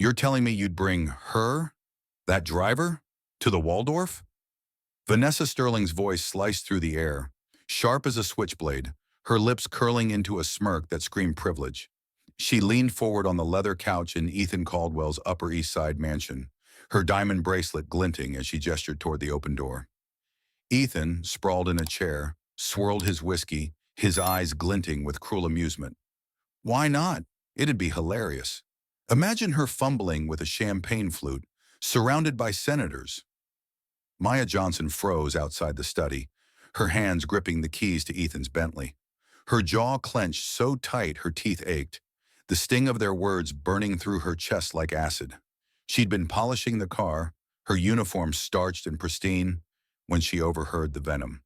You're telling me you'd bring her, that driver, to the Waldorf? Vanessa Sterling's voice sliced through the air, sharp as a switchblade, her lips curling into a smirk that screamed privilege. She leaned forward on the leather couch in Ethan Caldwell's Upper East Side mansion, her diamond bracelet glinting as she gestured toward the open door. Ethan, sprawled in a chair, swirled his whiskey, his eyes glinting with cruel amusement. Why not? It'd be hilarious. Imagine her fumbling with a champagne flute, surrounded by senators. Maya Johnson froze outside the study, her hands gripping the keys to Ethan's Bentley. Her jaw clenched so tight her teeth ached, the sting of their words burning through her chest like acid. She'd been polishing the car, her uniform starched and pristine, when she overheard the venom.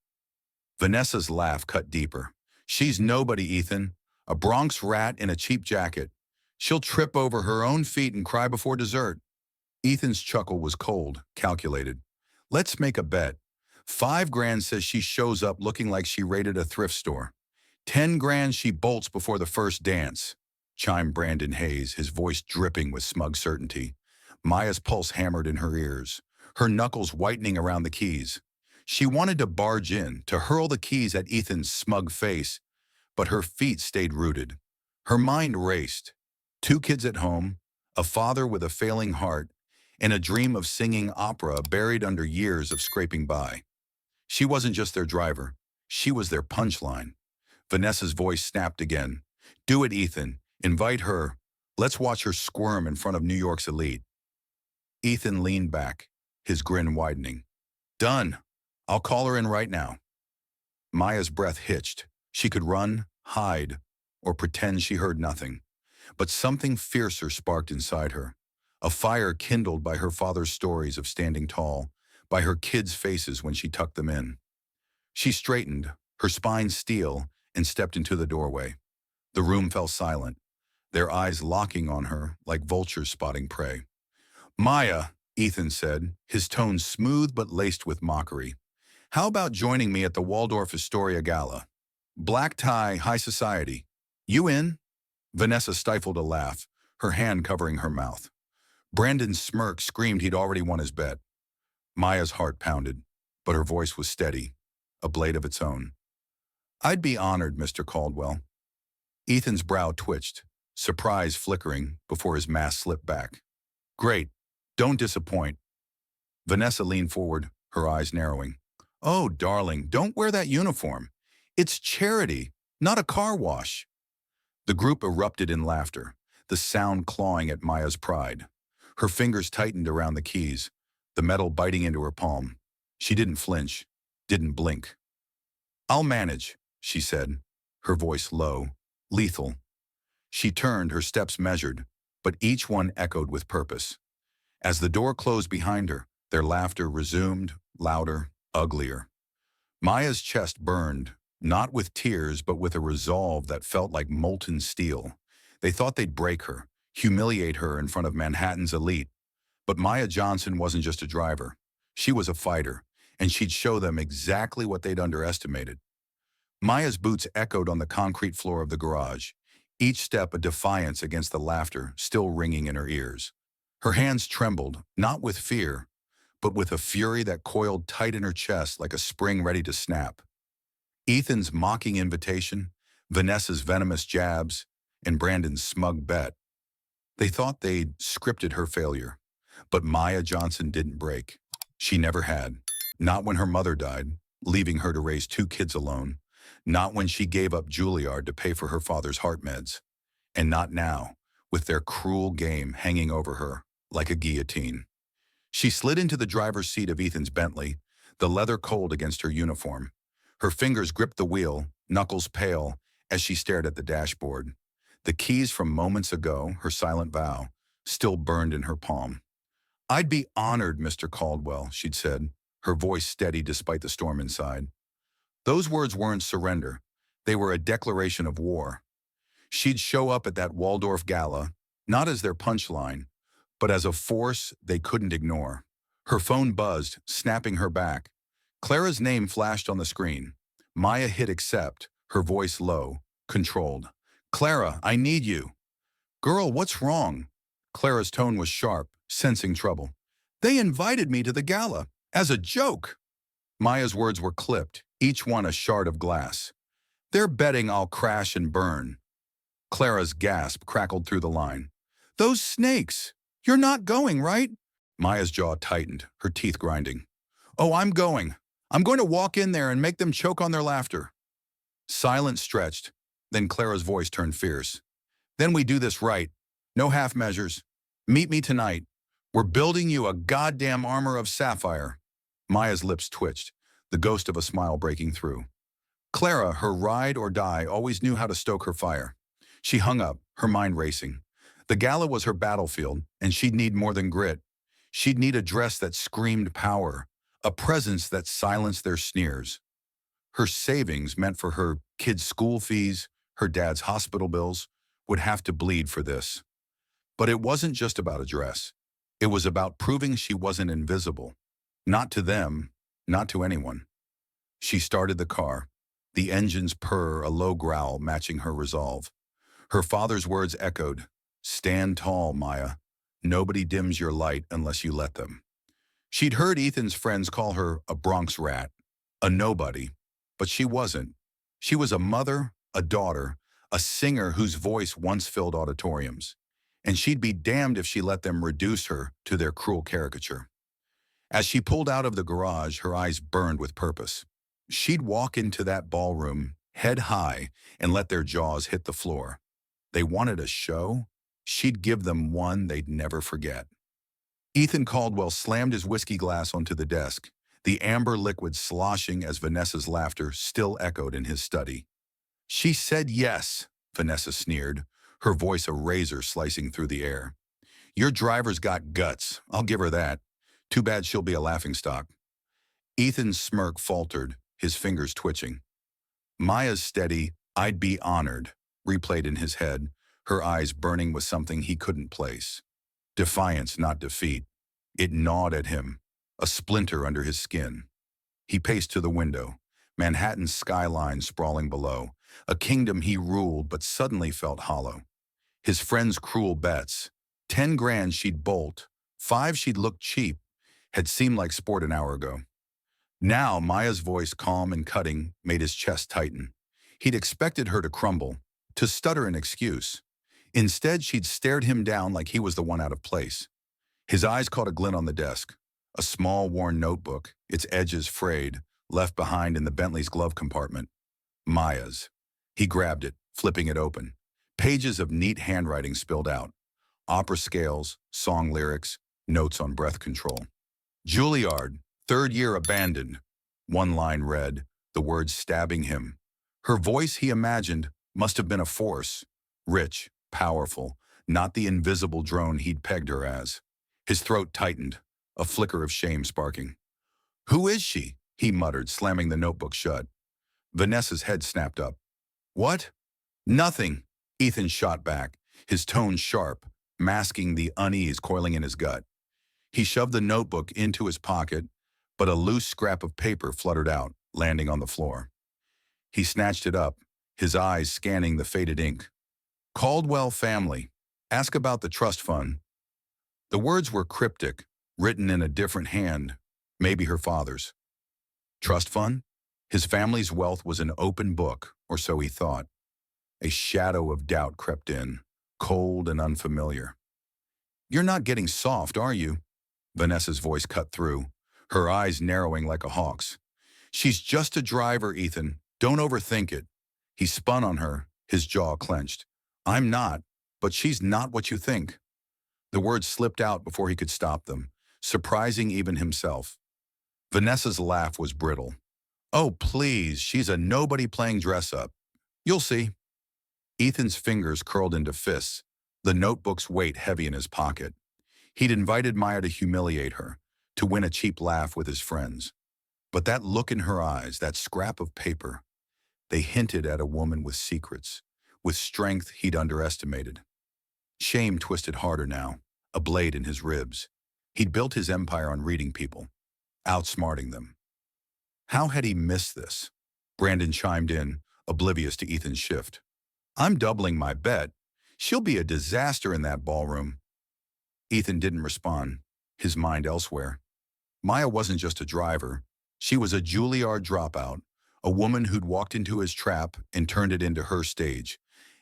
Vanessa's laugh cut deeper. She's nobody, Ethan. A Bronx rat in a cheap jacket. She'll trip over her own feet and cry before dessert. Ethan's chuckle was cold, calculated. Let's make a bet. 5 grand says she shows up looking like she raided a thrift store. 10 grand she bolts before the first dance, chimed Brandon Hayes, his voice dripping with smug certainty. Maya's pulse hammered in her ears, her knuckles whitening around the keys. She wanted to barge in, to hurl the keys at Ethan's smug face, but her feet stayed rooted. Her mind raced. 2 kids at home, a father with a failing heart, and a dream of singing opera buried under years of scraping by. She wasn't just their driver. She was their punchline. Vanessa's voice snapped again. Do it, Ethan. Invite her. Let's watch her squirm in front of New York's elite. Ethan leaned back, his grin widening. Done. I'll call her in right now. Maya's breath hitched. She could run, hide, or pretend she heard nothing. But something fiercer sparked inside her. A fire kindled by her father's stories of standing tall, by her kids' faces when she tucked them in. She straightened, her spine steel, and stepped into the doorway. The room fell silent, their eyes locking on her like vultures spotting prey. Maya, Ethan said, his tone smooth but laced with mockery. How about joining me at the Waldorf Astoria Gala? Black tie, high society. You in? Vanessa stifled a laugh, her hand covering her mouth. Brandon's smirk screamed he'd already won his bet. Maya's heart pounded, but her voice was steady, a blade of its own. I'd be honored, Mr. Caldwell. Ethan's brow twitched, surprise flickering before his mask slipped back. Great. Don't disappoint. Vanessa leaned forward, her eyes narrowing. Oh, darling, don't wear that uniform. It's charity, not a car wash. The group erupted in laughter, the sound clawing at Maya's pride. Her fingers tightened around the keys, the metal biting into her palm. She didn't flinch, didn't blink. I'll manage, she said, her voice low, lethal. She turned, her steps measured, but each one echoed with purpose. As the door closed behind her, their laughter resumed, louder, uglier. Maya's chest burned, not with tears but with a resolve that felt like molten steel. They thought they'd break her, humiliate her in front of Manhattan's elite. But Maya Johnson wasn't just a driver. She was a fighter, and she'd show them exactly what they'd underestimated. Maya's boots echoed on the concrete floor of the garage, each step a defiance against the laughter still ringing in her ears. Her hands trembled, not with fear, but with a fury that coiled tight in her chest like a spring ready to snap. Ethan's mocking invitation, Vanessa's venomous jabs, and Brandon's smug bet. They thought they'd scripted her failure, but Maya Johnson didn't break. She never had. Not when her mother died, leaving her to raise 2 kids alone. Not when she gave up Juilliard to pay for her father's heart meds. And not now, with their cruel game hanging over her like a guillotine. She slid into the driver's seat of Ethan's Bentley, the leather cold against her uniform. Her fingers gripped the wheel, knuckles pale, as she stared at the dashboard. The keys from moments ago, her silent vow, still burned in her palm. I'd be honored, Mr. Caldwell, she'd said, her voice steady despite the storm inside. Those words weren't surrender. They were a declaration of war. She'd show up at that Waldorf Gala, not as their punchline, but as a force they couldn't ignore. Her phone buzzed, snapping her back. Clara's name flashed on the screen. Maya hit accept, her voice low, controlled. Clara, I need you. Girl, what's wrong? Clara's tone was sharp, sensing trouble. They invited me to the gala, as a joke. Maya's words were clipped, each one a shard of glass. They're betting I'll crash and burn. Clara's gasp crackled through the line. Those snakes! You're not going, right? Maya's jaw tightened, her teeth grinding. Oh, I'm going. I'm going to walk in there and make them choke on their laughter. Silence stretched, then Clara's voice turned fierce. Then we do this right. No half measures. Meet me tonight. We're building you a goddamn armor of sapphire. Maya's lips twitched, the ghost of a smile breaking through. Clara, her ride or die, always knew how to stoke her fire. She hung up, her mind racing. The gala was her battlefield, and she'd need more than grit. She'd need a dress that screamed power, a presence that silenced their sneers. Her savings, meant for her kids' school fees, her dad's hospital bills, would have to bleed for this. But it wasn't just about a dress. It was about proving she wasn't invisible. Not to them, not to anyone. She started the car, the engine's purr a low growl matching her resolve. Her father's words echoed, "Stand tall, Maya. Nobody dims your light unless you let them." She'd heard Ethan's friends call her a Bronx rat, a nobody, but she wasn't. She was a mother, a daughter, a singer whose voice once filled auditoriums. And she'd be damned if she let them reduce her to their cruel caricature. As she pulled out of the garage, her eyes burned with purpose. She'd walk into that ballroom, head high, and let their jaws hit the floor. They wanted a show. She'd give them one they'd never forget. Ethan Caldwell slammed his whiskey glass onto the desk, the amber liquid sloshing as Vanessa's laughter still echoed in his study. She said yes, Vanessa sneered, her voice a razor slicing through the air. Your driver's got guts, I'll give her that. Too bad she'll be a laughingstock. Ethan's smirk faltered, his fingers twitching. Maya's steady, "I'd be honored," replayed in his head, her eyes burning with something he couldn't place. Defiance, not defeat. It gnawed at him, a splinter under his skin. He paced to the window, Manhattan's skyline sprawling below, a kingdom he ruled but suddenly felt hollow. His friends' cruel bets, 10 grand she'd bolt, 5 she'd look cheap, had seemed like sport an hour ago. Now Maya's voice, calm and cutting, made his chest tighten. He'd expected her to crumble, to stutter an excuse. Instead, she'd stared him down like he was the one out of place. His eyes caught a glint on the desk, a small worn notebook, its edges frayed, left behind in the Bentley's glove compartment. Maya's. He grabbed it, flipping it open. Pages of neat handwriting spilled out. Opera scales, song lyrics, notes on breath control. Juilliard, 3rd year abandoned. One line read, the words stabbing him. Her voice, he imagined, must have been a force. Rich, powerful, not the invisible drone he'd pegged her as. His throat tightened, a flicker of shame sparking. Who is she? He muttered, slamming the notebook shut. Vanessa's head snapped up. What? Nothing, Ethan shot back, his tone sharp, masking the unease coiling in his gut. He shoved the notebook into his pocket, but a loose scrap of paper fluttered out, landing on the floor. He snatched it up, his eyes scanning the faded ink. Caldwell family. Ask about the trust fund. The words were cryptic, written in a different hand, maybe her father's. Trust fund? His family's wealth was an open book, or so he thought. A shadow of doubt crept in, cold and unfamiliar. You're not getting soft, are you? Vanessa's voice cut through, her eyes narrowing like a hawk's. She's just a driver, Ethan. Don't overthink it. He spun on her, his jaw clenched. I'm not, but she's not what you think. The words slipped out before he could stop them, surprising even himself. Vanessa's laugh was brittle. Oh, please, she's a nobody playing dress-up. You'll see. Ethan's fingers curled into fists, the notebook's weight heavy in his pocket. He'd invited Maya to humiliate her, to win a cheap laugh with his friends. But that look in her eyes, that scrap of paper, they hinted at a woman with secrets, with strength he'd underestimated. Shame twisted harder now, a blade in his ribs. He'd built his empire on reading people, outsmarting them. How had he missed this? Brandon chimed in, oblivious to Ethan's shift. I'm doubling my bet. She'll be a disaster in that ballroom. Ethan didn't respond, his mind elsewhere. Maya wasn't just a driver. She was a Juilliard dropout, a woman who'd walked into his trap and turned it into her stage.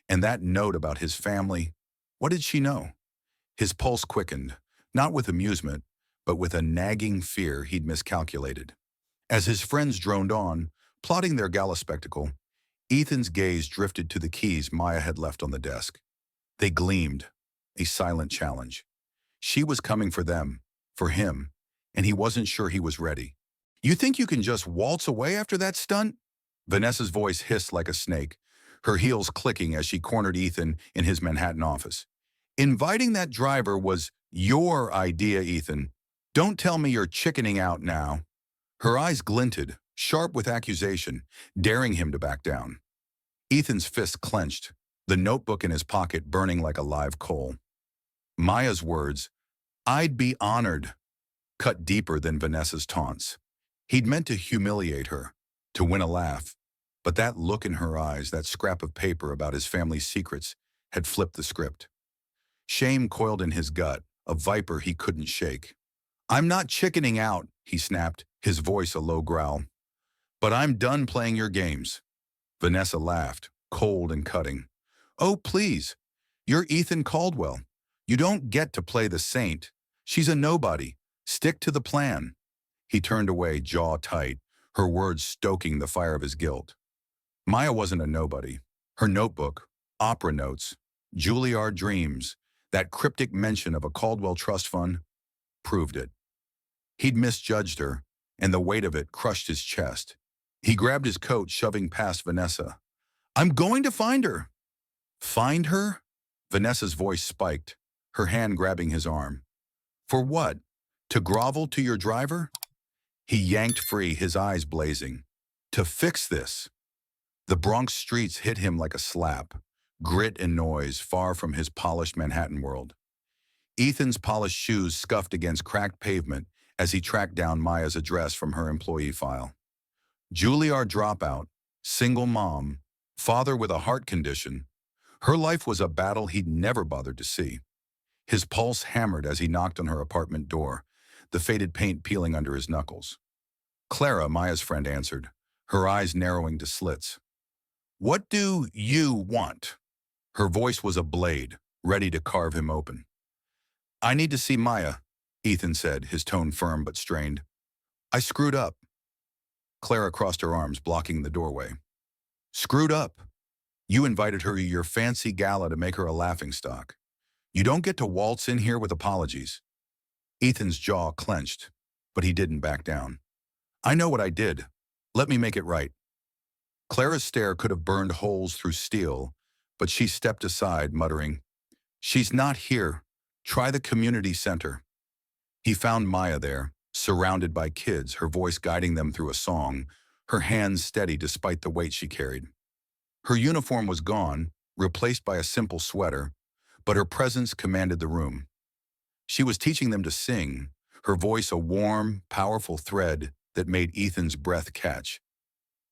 And that note about his family, what did she know? His pulse quickened, not with amusement, but with a nagging fear he'd miscalculated. As his friends droned on, plotting their gala spectacle, Ethan's gaze drifted to the keys Maya had left on the desk. They gleamed, a silent challenge. She was coming for them, for him, and he wasn't sure he was ready. "You think you can just waltz away after that stunt?" Vanessa's voice hissed like a snake, her heels clicking as she cornered Ethan in his Manhattan office. "Inviting that driver was your idea, Ethan. Don't tell me you're chickening out now." Her eyes glinted, sharp with accusation, daring him to back down. Ethan's fist clenched, the notebook in his pocket burning like a live coal. Maya's words, "I'd be honored," cut deeper than Vanessa's taunts. He'd meant to humiliate her, to win a laugh, but that look in her eyes, that scrap of paper about his family's secrets, had flipped the script. Shame coiled in his gut, a viper he couldn't shake. "I'm not chickening out," he snapped, his voice a low growl. "But I'm done playing your games." Vanessa laughed, cold and cutting. "Oh, please. You're Ethan Caldwell. You don't get to play the saint. She's a nobody. Stick to the plan." He turned away, jaw tight, her words stoking the fire of his guilt. Maya wasn't a nobody. Her notebook, opera notes, Juilliard dreams, that cryptic mention of a Caldwell trust fund, proved it. He'd misjudged her, and the weight of it crushed his chest. He grabbed his coat, shoving past Vanessa. "I'm going to find her." "Find her?" Vanessa's voice spiked, her hand grabbing his arm. "For what? To grovel to your driver?" He yanked free, his eyes blazing. "To fix this." The Bronx streets hit him like a slap, grit and noise far from his polished Manhattan world. Ethan's polished shoes scuffed against cracked pavement as he tracked down Maya's address from her employee file. Juilliard dropout, single mom, father with a heart condition. Her life was a battle he'd never bothered to see. His pulse hammered as he knocked on her apartment door, the faded paint peeling under his knuckles. Clara, Maya's friend, answered, her eyes narrowing to slits. "What do you want?" Her voice was a blade, ready to carve him open. "I need to see Maya," Ethan said, his tone firm but strained. "I screwed up." Clara crossed her arms, blocking the doorway. "Screwed up? You invited her to your fancy gala to make her a laughingstock. You don't get to waltz in here with apologies." Ethan's jaw clenched, but he didn't back down. "I know what I did. Let me make it right." Clara's stare could have burned holes through steel, but she stepped aside, muttering, "She's not here. Try the community center." He found Maya there, surrounded by kids, her voice guiding them through a song, her hands steady despite the weight she carried. Her uniform was gone, replaced by a simple sweater, but her presence commanded the room. She was teaching them to sing, her voice a warm, powerful thread that made Ethan's breath catch.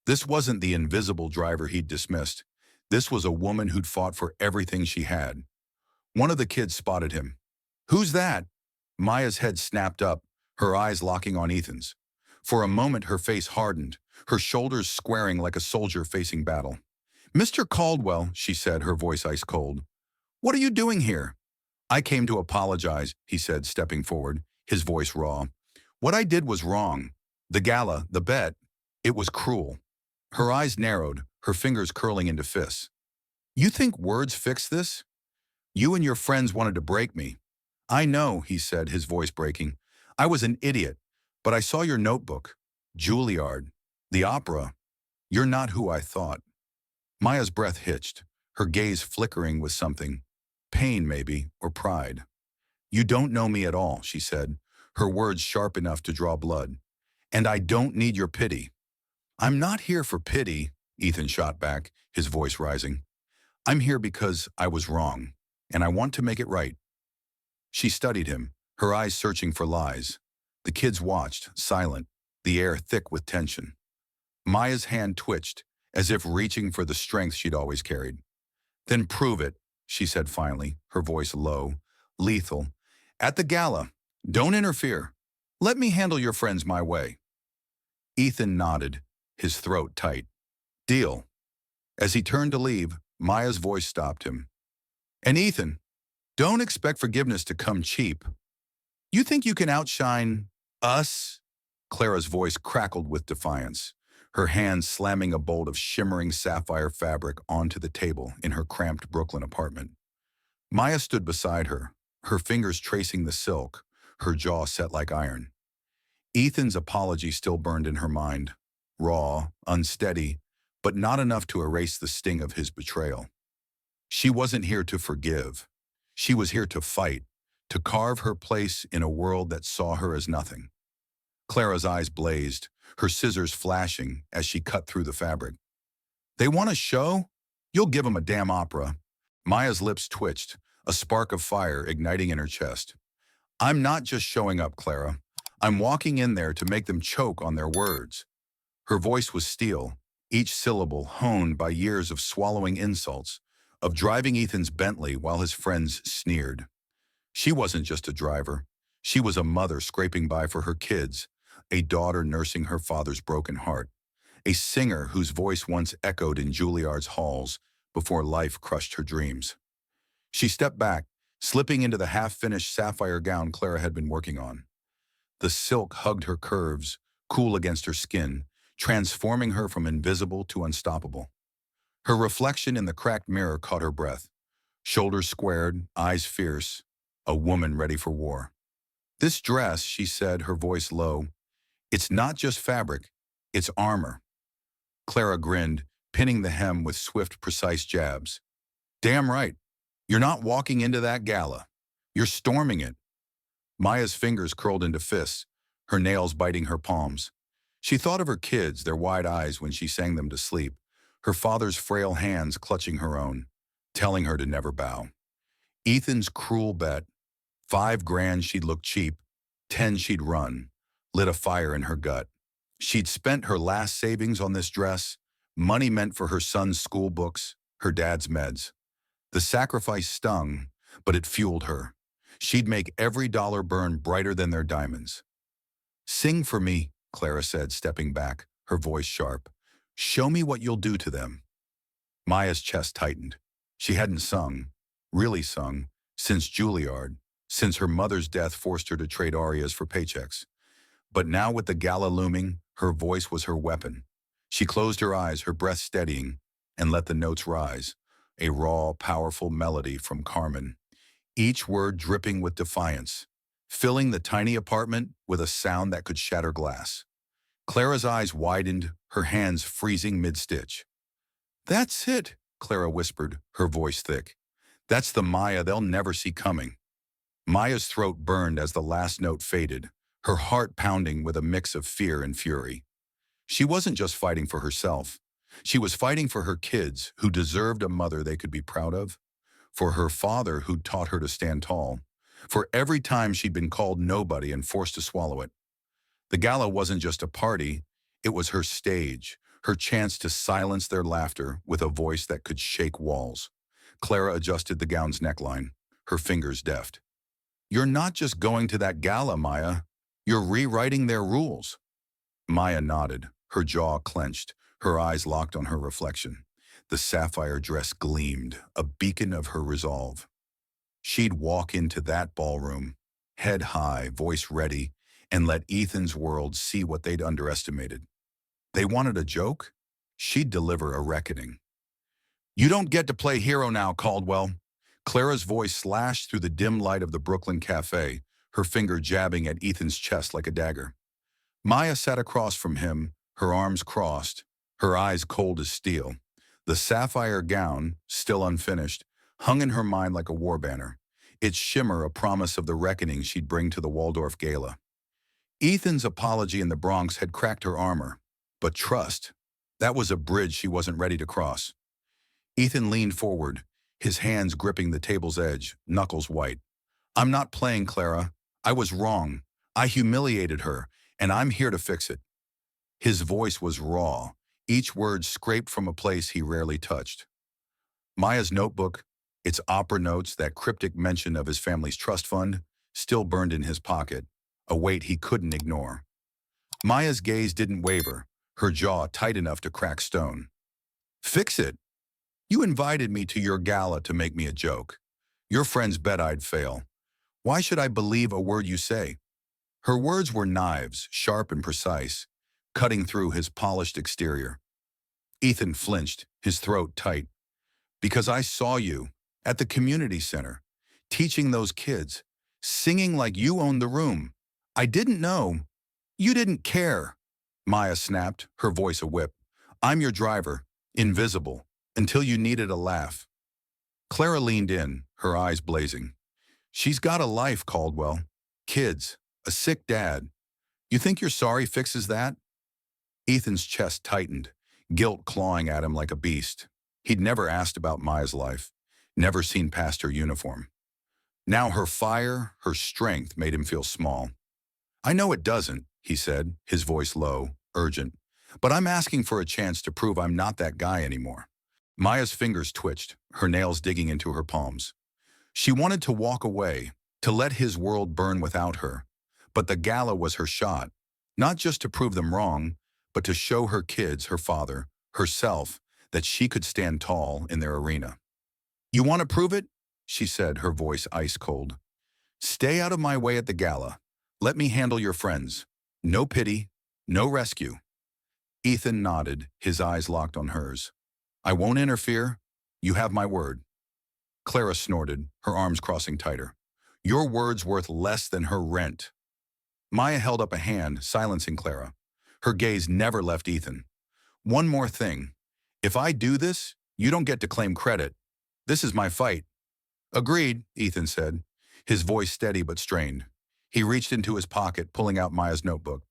This wasn't the invisible driver he'd dismissed. This was a woman who'd fought for everything she had. One of the kids spotted him. "Who's that?" Maya's head snapped up, her eyes locking on Ethan's. For a moment, her face hardened, her shoulders squaring like a soldier facing battle. "Mr. Caldwell," she said, her voice ice cold. "What are you doing here?" "I came to apologize," he said, stepping forward, his voice raw. "What I did was wrong. The gala, the bet, it was cruel." Her eyes narrowed, her fingers curling into fists. "You think words fix this? You and your friends wanted to break me." "I know," he said, his voice breaking. "I was an idiot, but I saw your notebook. Juilliard, the opera. You're not who I thought." Maya's breath hitched, her gaze flickering with something. Pain, maybe, or pride. "You don't know me at all," she said, her words sharp enough to draw blood. "And I don't need your pity." "I'm not here for pity," Ethan shot back, his voice rising. "I'm here because I was wrong, and I want to make it right." She studied him, her eyes searching for lies. The kids watched, silent, the air thick with tension. Maya's hand twitched, as if reaching for the strength she'd always carried. "Then prove it," she said finally, her voice low, lethal, At the gala, don't interfere. Let me handle your friends my way. Ethan nodded, his throat tight. Deal. As he turned to leave, Maya's voice stopped him. And Ethan, don't expect forgiveness to come cheap. You think you can outshine us? Clara's voice crackled with defiance, her hand slamming a bolt of shimmering sapphire fabric onto the table in her cramped Brooklyn apartment. Maya stood beside her, her fingers tracing the silk, her jaw set like iron. Ethan's apology still burned in her mind, raw, unsteady, but not enough to erase the sting of his betrayal. She wasn't here to forgive. She was here to fight, to carve her place in a world that saw her as nothing. Clara's eyes blazed, her scissors flashing as she cut through the fabric. They want a show? You'll give them a damn opera. Maya's lips twitched, a spark of fire igniting in her chest. I'm not just showing up, Clara. I'm walking in there to make them choke on their words. Her voice was steel, each syllable honed by years of swallowing insults, of driving Ethan's Bentley while his friends sneered. She wasn't just a driver. She was a mother scraping by for her kids, a daughter nursing her father's broken heart, a singer whose voice once echoed in Juilliard's halls before life crushed her dreams. She stepped back, slipping into the half-finished sapphire gown Clara had been working on. The silk hugged her curves, cool against her skin, transforming her from invisible to unstoppable. Her reflection in the cracked mirror caught her breath. Shoulders squared, eyes fierce, a woman ready for war. This dress, she said, her voice low, it's not just fabric, it's armor. Clara grinned, pinning the hem with swift, precise jabs. Damn right. You're not walking into that gala. You're storming it. Maya's fingers curled into fists, her nails biting her palms. She thought of her kids, their wide eyes when she sang them to sleep, her father's frail hands clutching her own, telling her to never bow. Ethan's cruel bet, $5,000 she'd look cheap, 10 she'd run, lit a fire in her gut. She'd spent her last savings on this dress, money meant for her son's school books, her dad's meds. The sacrifice stung, but it fueled her. She'd make every dollar burn brighter than their diamonds. Sing for me, Clara said, stepping back, her voice sharp. Show me what you'll do to them. Maya's chest tightened. She hadn't sung, really sung, since Juilliard, since her mother's death forced her to trade arias for paychecks. But now with the gala looming, her voice was her weapon. She closed her eyes, her breath steadying, and let the notes rise, a raw, powerful melody from Carmen, each word dripping with defiance, filling the tiny apartment with a sound that could shatter glass. Clara's eyes widened, her hands freezing mid-stitch. That's it, Clara whispered, her voice thick. That's the Maya they'll never see coming. Maya's throat burned as the last note faded, her heart pounding with a mix of fear and fury. She wasn't just fighting for herself. She was fighting for her kids, who deserved a mother they could be proud of, for her father who'd taught her to stand tall, for every time she'd been called nobody and forced to swallow it. The gala wasn't just a party, it was her stage, her chance to silence their laughter with a voice that could shake walls. Clara adjusted the gown's neckline, her fingers deft. You're not just going to that gala, Maya. You're rewriting their rules. Maya nodded, her jaw clenched, her eyes locked on her reflection. The sapphire dress gleamed, a beacon of her resolve. She'd walk into that ballroom, head high, voice ready, and let Ethan's world see what they'd underestimated. They wanted a joke? She'd deliver a reckoning. You don't get to play hero now, Caldwell. Clara's voice slashed through the dim light of the Brooklyn cafe, her finger jabbing at Ethan's chest like a dagger. Maya sat across from him, her arms crossed, her eyes cold as steel. The sapphire gown, still unfinished, hung in her mind like a war banner, its shimmer a promise of the reckoning she'd bring to the Waldorf Gala. Ethan's apology in the Bronx had cracked her armor, but trust, that was a bridge she wasn't ready to cross. Ethan leaned forward, his hands gripping the table's edge, knuckles white. I'm not playing, Clara. I was wrong. I humiliated her, and I'm here to fix it. His voice was raw, each word scraped from a place he rarely touched. Maya's notebook, its opera notes, that cryptic mention of his family's trust fund, still burned in his pocket, a weight he couldn't ignore. Maya's gaze didn't waver, her jaw tight enough to crack stone. Fix it. You invited me to your gala to make me a joke. Your friends bet I'd fail. Why should I believe a word you say? Her words were knives, sharp and precise, cutting through his polished exterior. Ethan flinched, his throat tight. Because I saw you at the community center, teaching those kids, singing like you owned the room. I didn't know. You didn't care. Maya snapped, her voice a whip. I'm your driver, invisible, until you needed a laugh. Clara leaned in, her eyes blazing. She's got a life, Caldwell. Kids, a sick dad. You think your sorry fixes that? Ethan's chest tightened, guilt clawing at him like a beast. He'd never asked about Maya's life, never seen past her uniform. Now her fire, her strength made him feel small. I know it doesn't, he said, his voice low, urgent, but I'm asking for a chance to prove I'm not that guy anymore. Maya's fingers twitched, her nails digging into her palms. She wanted to walk away, to let his world burn without her, but the gala was her shot, not just to prove them wrong, but to show her kids, her father, herself, that she could stand tall in their arena. You want to prove it? She said, her voice ice cold. Stay out of my way at the gala. Let me handle your friends. No pity, no rescue. Ethan nodded, his eyes locked on hers. I won't interfere. You have my word. Clara snorted, her arms crossing tighter. Your word's worth less than her rent. Maya held up a hand, silencing Clara. Her gaze never left Ethan. One more thing. If I do this, you don't get to claim credit. This is my fight. Agreed, Ethan said, his voice steady but strained. He reached into his pocket, pulling out Maya's notebook.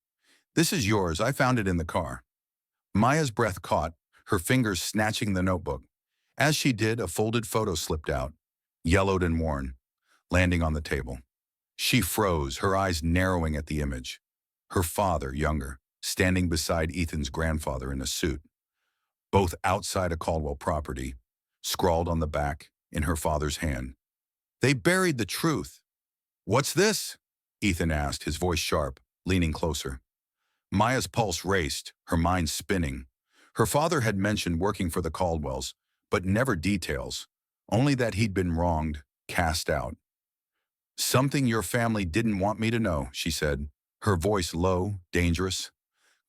This is yours. I found it in the car. Maya's breath caught, her fingers snatching the notebook. As she did, a folded photo slipped out, yellowed and worn, landing on the table. She froze, her eyes narrowing at the image. Her father, younger, standing beside Ethan's grandfather in a suit, both outside a Caldwell property, scrawled on the back in her father's hand. They buried the truth. What's this? Ethan asked, his voice sharp, leaning closer. Maya's pulse raced, her mind spinning. Her father had mentioned working for the Caldwells, but never details, only that he'd been wronged, cast out. Something your family didn't want me to know, she said, her voice low, dangerous.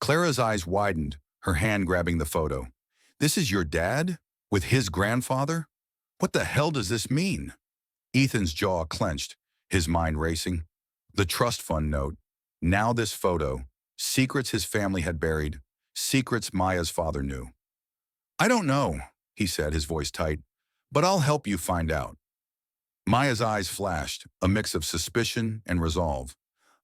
Clara's eyes widened, her hand grabbing the photo. This is your dad? With his grandfather? What the hell does this mean? Ethan's jaw clenched, his mind racing. The trust fund note. Now this photo. Secrets his family had buried. Secrets Maya's father knew. I don't know, he said, his voice tight, but I'll help you find out. Maya's eyes flashed, a mix of suspicion and resolve.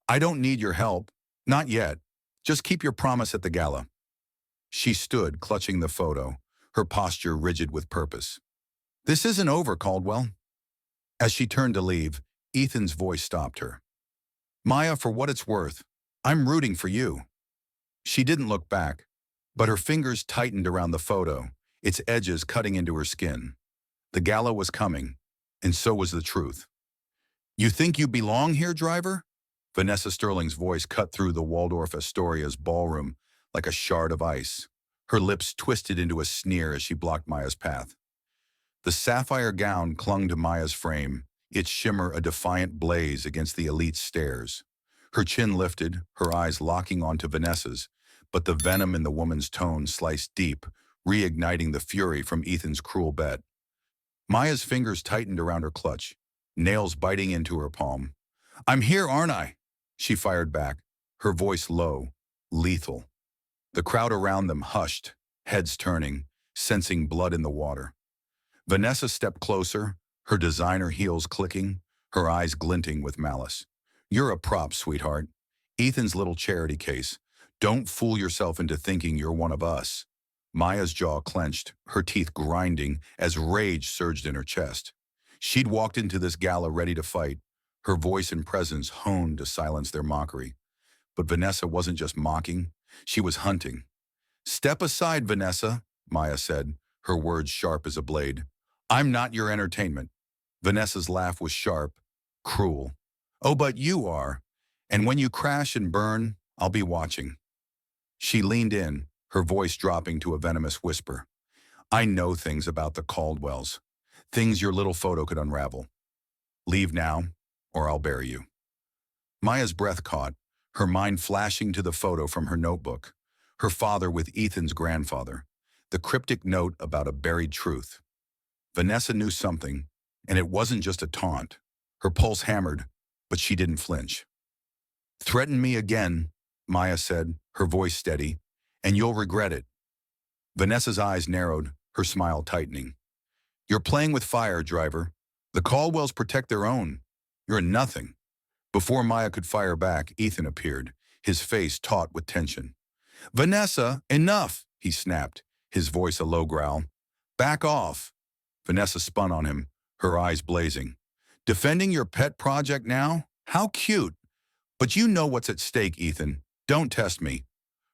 I don't need your help. Not yet. Just keep your promise at the gala. She stood, clutching the photo, her posture rigid with purpose. This isn't over, Caldwell. As she turned to leave, Ethan's voice stopped her. Maya, for what it's worth, I'm rooting for you. She didn't look back, but her fingers tightened around the photo, its edges cutting into her skin. The gala was coming, and so was the truth. You think you belong here, driver? Vanessa Sterling's voice cut through the Waldorf Astoria's ballroom like a shard of ice. Her lips twisted into a sneer as she blocked Maya's path. The sapphire gown clung to Maya's frame, its shimmer a defiant blaze against the elite's stairs. Her chin lifted, her eyes locking onto Vanessa's, but the venom in the woman's tone sliced deep, reigniting the fury from Ethan's cruel bet. Maya's fingers tightened around her clutch, nails biting into her palm. I'm here, aren't I? She fired back, her voice low, lethal. The crowd around them hushed, heads turning, sensing blood in the water. Vanessa stepped closer, her designer heels clicking, her eyes glinting with malice. You're a prop, sweetheart. Ethan's little charity case. Don't fool yourself into thinking you're one of us. Maya's jaw clenched, her teeth grinding as rage surged in her chest. She'd walked into this gala ready to fight, her voice and presence honed to silence their mockery. But Vanessa wasn't just mocking, she was hunting. Step aside, Vanessa, Maya said, her words sharp as a blade. I'm not your entertainment. Vanessa's laugh was sharp, cruel. Oh, but you are. And when you crash and burn, I'll be watching. She leaned in, her voice dropping to a venomous whisper. I know things about the Caldwells. Things your little photo could unravel. Leave now, or I'll bury you. Maya's breath caught, her mind flashing to the photo from her notebook. Her father with Ethan's grandfather. The cryptic note about a buried truth. Vanessa knew something, and it wasn't just a taunt. Her pulse hammered, but she didn't flinch. Threaten me again, Maya said, her voice steady, and you'll regret it. Vanessa's eyes narrowed, her smile tightening. You're playing with fire, driver. The Caldwells protect their own. You're nothing. Before Maya could fire back, Ethan appeared, his face taut with tension. Vanessa, enough, he snapped, his voice a low growl. Back off. Vanessa spun on him, her eyes blazing. Defending your pet project now? How cute. But you know what's at stake, Ethan. Don't test me.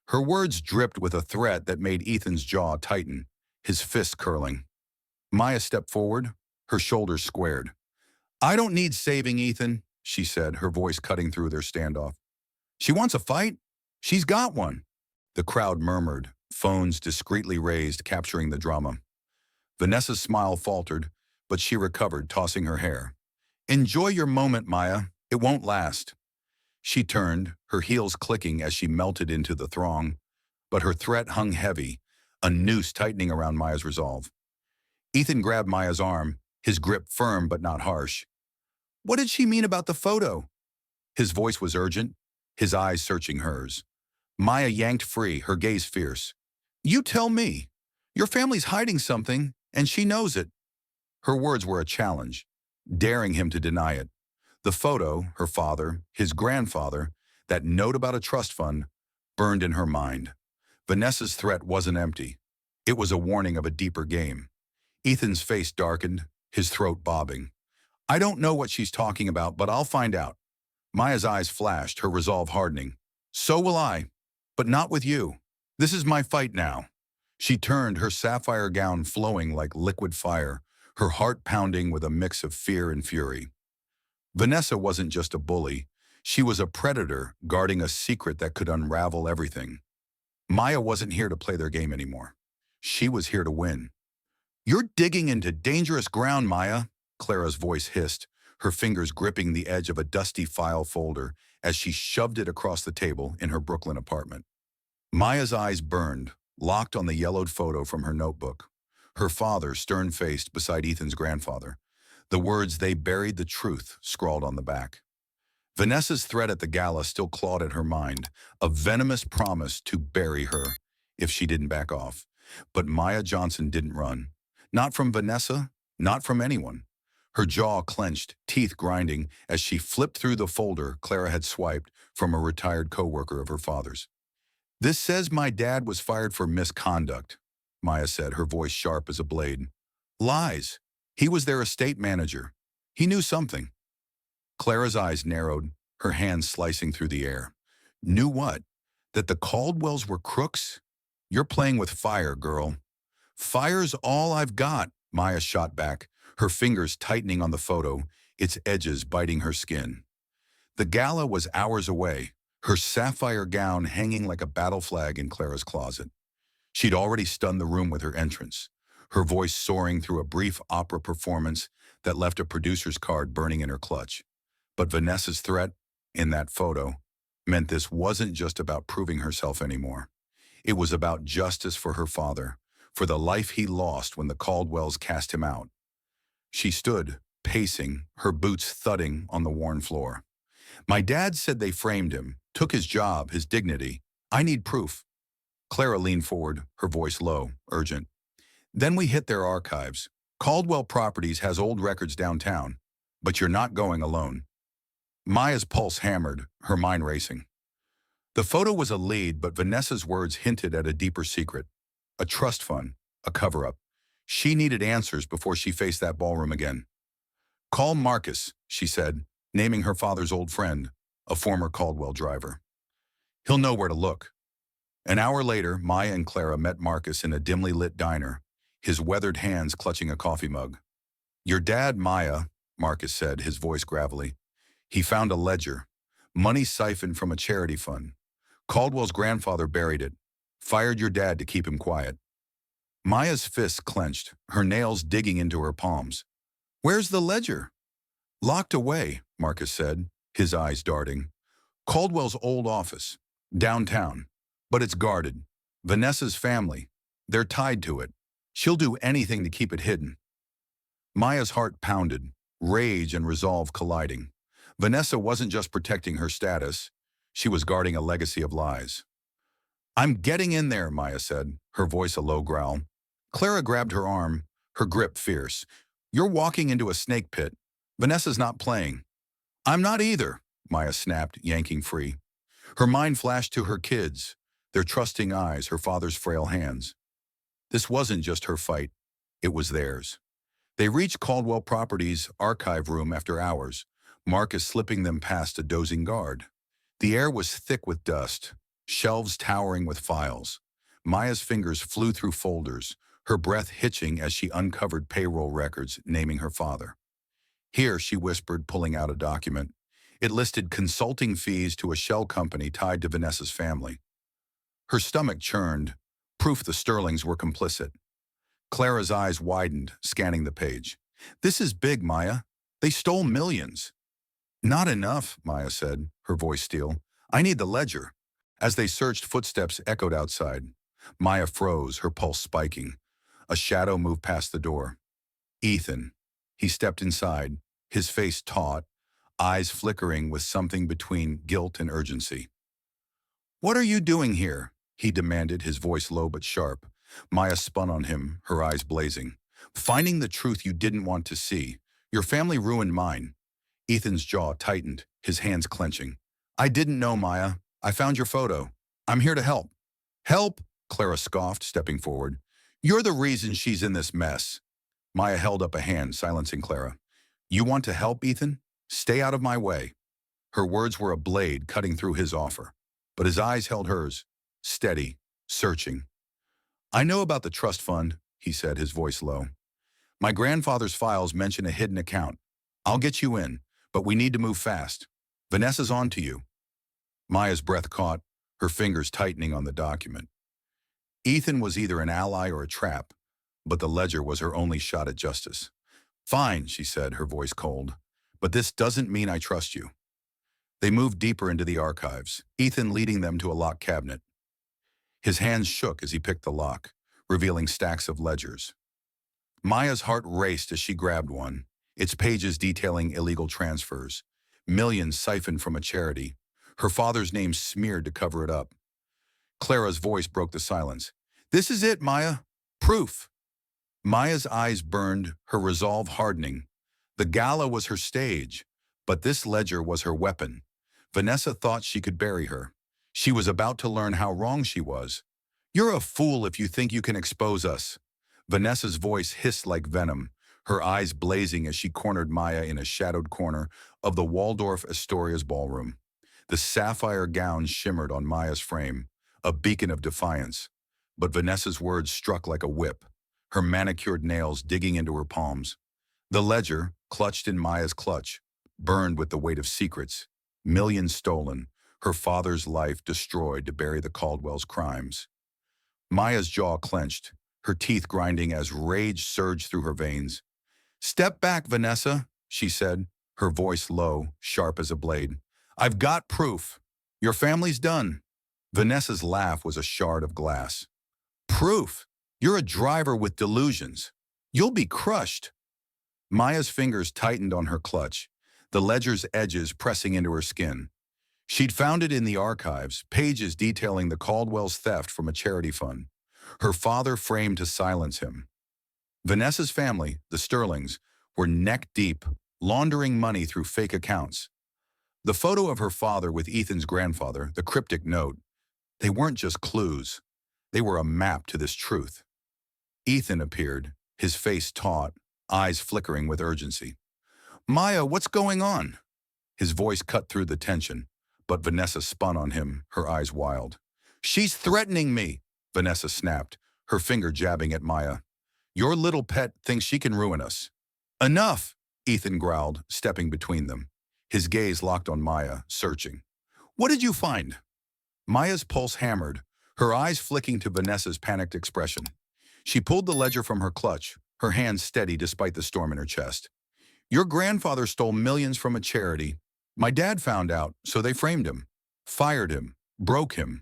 Her words dripped with a threat that made Ethan's jaw tighten, his fist curling. Maya stepped forward, her shoulders squared. I don't need saving, Ethan, she said, her voice cutting through their standoff. She wants a fight? She's got one. The crowd murmured, phones discreetly raised, capturing the drama. Vanessa's smile faltered, but she recovered, tossing her hair. Enjoy your moment, Maya. It won't last. She turned, her heels clicking as she melted into the throng, but her threat hung heavy, a noose tightening around Maya's resolve. Ethan grabbed Maya's arm, his grip firm but not harsh. What did she mean about the photo? His voice was urgent, his eyes searching hers. Maya yanked free, her gaze fierce. You tell me. Your family's hiding something, and she knows it. Her words were a challenge, daring him to deny it. The photo, her father, his grandfather, that note about a trust fund, burned in her mind. Vanessa's threat wasn't empty. It was a warning of a deeper game. Ethan's face darkened, his throat bobbing. I don't know what she's talking about, but I'll find out. Maya's eyes flashed, her resolve hardening. So will I, but not with you. This is my fight now. She turned, her sapphire gown flowing like liquid fire, her heart pounding with a mix of fear and fury. Vanessa wasn't just a bully. She was a predator guarding a secret that could unravel everything. Maya wasn't here to play their game anymore. She was here to win. You're digging into dangerous ground, Maya, Clara's voice hissed, her fingers gripping the edge of a dusty file folder as she shoved it across the table in her Brooklyn apartment. Maya's eyes burned, locked on the yellowed photo from her notebook. Her father, stern-faced beside Ethan's grandfather. The words, "They buried the truth," scrawled on the back. Vanessa's threat at the gala still clawed at her mind, a venomous promise to bury her if she didn't back off. But Maya Johnson didn't run. Not from Vanessa, not from anyone. Her jaw clenched, teeth grinding, as she flipped through the folder Clara had swiped from a retired coworker of her father's. This says my dad was fired for misconduct, Maya said, her voice sharp as a blade. Lies. He was their estate manager. He knew something. Clara's eyes narrowed, her hands slicing through the air. Knew what? That the Caldwells were crooks? You're playing with fire, girl. Fire's all I've got, Maya shot back, her fingers tightening on the photo, its edges biting her skin. The gala was hours away, her sapphire gown hanging like a battle flag in Clara's closet. She'd already stunned the room with her entrance, her voice soaring through a brief opera performance that left a producer's card burning in her clutch. But Vanessa's threat, in that photo, meant this wasn't just about proving herself anymore. It was about justice for her father, for the life he lost when the Caldwells cast him out. She stood, pacing, her boots thudding on the worn floor. My dad said they framed him, took his job, his dignity. I need proof. Clara leaned forward, her voice low, urgent. Then we hit their archives. Caldwell Properties has old records downtown, but you're not going alone. Maya's pulse hammered, her mind racing. The photo was a lead, but Vanessa's words hinted at a deeper secret. A trust fund, a cover-up. She needed answers before she faced that ballroom again. Call Marcus, she said, naming her father's old friend, a former Caldwell driver. He'll know where to look. An hour later, Maya and Clara met Marcus in a dimly lit diner, his weathered hands clutching a coffee mug. Your dad, Maya, Marcus said, his voice gravelly. He found a ledger, money siphoned from a charity fund. Caldwell's grandfather buried it. Fired your dad to keep him quiet. Maya's fists clenched, her nails digging into her palms. Where's the ledger? Locked away, Marcus said, his eyes darting. Caldwell's old office, downtown, but it's guarded. Vanessa's family, they're tied to it. She'll do anything to keep it hidden. Maya's heart pounded, rage and resolve colliding. Vanessa wasn't just protecting her status, she was guarding a legacy of lies. I'm getting in there, Maya said, her voice a low growl. Clara grabbed her arm, her grip fierce. You're walking into a snake pit. Vanessa's not playing. I'm not either, Maya snapped, yanking free. Her mind flashed to her kids, their trusting eyes, her father's frail hands. This wasn't just her fight, it was theirs. They reached Caldwell Properties' archive room after hours, Marcus slipping them past a dozing guard. The air was thick with dust, shelves towering with files. Maya's fingers flew through folders, her breath hitching as she uncovered payroll records naming her father. Here, she whispered, pulling out a document. It listed consulting fees to a shell company tied to Vanessa's family. Her stomach churned, proof the Sterlings were complicit. Clara's eyes widened, scanning the page. This is big, Maya. They stole millions. Not enough, Maya said, her voice steel. I need the ledger. As they searched, footsteps echoed outside. Maya froze, her pulse spiking. A shadow moved past the door. Ethan. He stepped inside, his face taut, eyes flickering with something between guilt and urgency. What are you doing here? He demanded, his voice low but sharp. Maya spun on him, her eyes blazing. Finding the truth you didn't want to see. Your family ruined mine. Ethan's jaw tightened, his hands clenching. I didn't know, Maya. I found your photo. I'm here to help. Help? Clara scoffed, stepping forward. You're the reason she's in this mess. Maya held up a hand, silencing Clara. You want to help, Ethan? Stay out of my way. Her words were a blade cutting through his offer, but his eyes held hers, steady, searching. I know about the trust fund, he said, his voice low. My grandfather's files mention a hidden account. I'll get you in, but we need to move fast. Vanessa's on to you. Maya's breath caught, her fingers tightening on the document. Ethan was either an ally or a trap, but the ledger was her only shot at justice. Fine, she said, her voice cold, but this doesn't mean I trust you. They moved deeper into the archives, Ethan leading them to a locked cabinet. His hands shook as he picked the lock, revealing stacks of ledgers. Maya's heart raced as she grabbed one, its pages detailing illegal transfers, millions siphoned from a charity, her father's name smeared to cover it up. Clara's voice broke the silence. This is it, Maya. Proof. Maya's eyes burned, her resolve hardening. The Gala was her stage, but this ledger was her weapon. Vanessa thought she could bury her. She was about to learn how wrong she was. You're a fool if you think you can expose us. Vanessa's voice hissed like venom, her eyes blazing as she cornered Maya in a shadowed corner of the Waldorf Astoria's ballroom. The sapphire gown shimmered on Maya's frame, a beacon of defiance. But Vanessa's words struck like a whip, her manicured nails digging into her palms. The ledger, clutched in Maya's clutch, burned with the weight of secrets, millions stolen, her father's life destroyed to bury the Caldwell's crimes. Maya's jaw clenched, her teeth grinding as rage surged through her veins. Step back, Vanessa, she said, her voice low, sharp as a blade. I've got proof. Your family's done. Vanessa's laugh was a shard of glass. Proof? You're a driver with delusions. You'll be crushed. Maya's fingers tightened on her clutch, the ledger's edges pressing into her skin. She'd found it in the archives, pages detailing the Caldwell's theft from a charity fund. Her father framed to silence him. Vanessa's family, the Sterlings, were neck-deep, laundering money through fake accounts. The photo of her father with Ethan's grandfather, the cryptic note, they weren't just clues. They were a map to this truth. Ethan appeared, his face taut, eyes flickering with urgency. Maya, what's going on? His voice cut through the tension, but Vanessa spun on him, her eyes wild. She's threatening me, Vanessa snapped, her finger jabbing at Maya. Your little pet thinks she can ruin us. Enough, Ethan growled, stepping between them. His gaze locked on Maya, searching. What did you find? Maya's pulse hammered, her eyes flicking to Vanessa's panicked expression. She pulled the ledger from her clutch, her hands steady despite the storm in her chest. Your grandfather stole millions from a charity. My dad found out, so they framed him, fired him, broke him.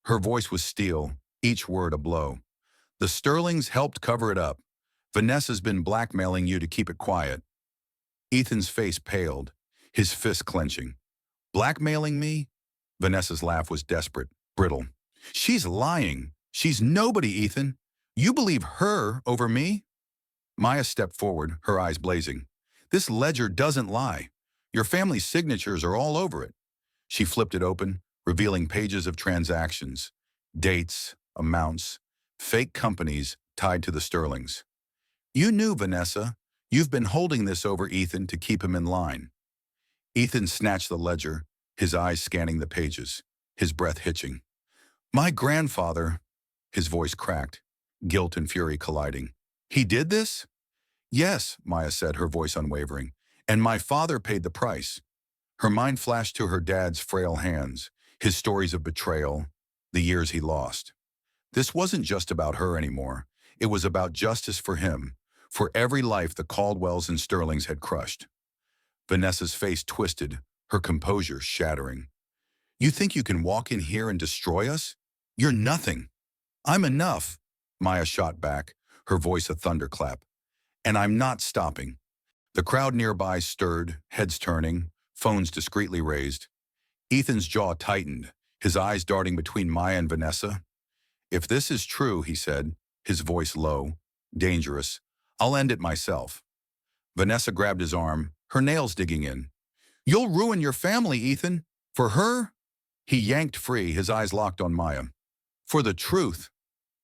Her voice was steel, each word a blow. The Sterlings helped cover it up. Vanessa's been blackmailing you to keep it quiet. Ethan's face paled, his fist clenching. Blackmailing me? Vanessa's laugh was desperate, brittle. She's lying. She's nobody, Ethan. You believe her over me? Maya stepped forward, her eyes blazing. This ledger doesn't lie. Your family's signatures are all over it. She flipped it open, revealing pages of transactions, dates, amounts, fake companies tied to the Sterlings. You knew, Vanessa. You've been holding this over Ethan to keep him in line. Ethan snatched the ledger, his eyes scanning the pages, his breath hitching. My grandfather, his voice cracked, guilt and fury colliding. He did this? Yes, Maya said, her voice unwavering. And my father paid the price. Her mind flashed to her dad's frail hands, his stories of betrayal, the years he lost. This wasn't just about her anymore. It was about justice for him, for every life the Caldwells and Sterlings had crushed. Vanessa's face twisted, her composure shattering. You think you can walk in here and destroy us? You're nothing. I'm enough, Maya shot back, her voice a thunderclap. And I'm not stopping. The crowd nearby stirred, heads turning, phones discreetly raised. Ethan's jaw tightened, his eyes darting between Maya and Vanessa. If this is true, he said, his voice low, dangerous, I'll end it myself. Vanessa grabbed his arm, her nails digging in. You'll ruin your family, Ethan. For her? He yanked free, his eyes locked on Maya. For the truth.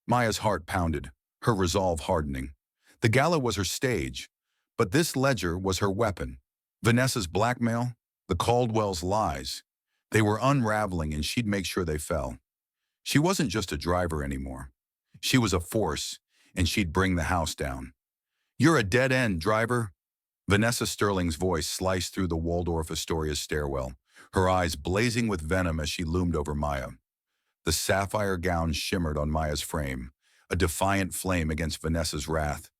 Maya's heart pounded, her resolve hardening. The gala was her stage, but this ledger was her weapon. Vanessa's blackmail, the Caldwells' lies. They were unraveling and she'd make sure they fell. She wasn't just a driver anymore. She was a force, and she'd bring the house down. You're a dead-end, driver. Vanessa Sterling's voice sliced through the Waldorf Astoria's stairwell, her eyes blazing with venom as she loomed over Maya. The sapphire gown shimmered on Maya's frame, a defiant flame against Vanessa's wrath.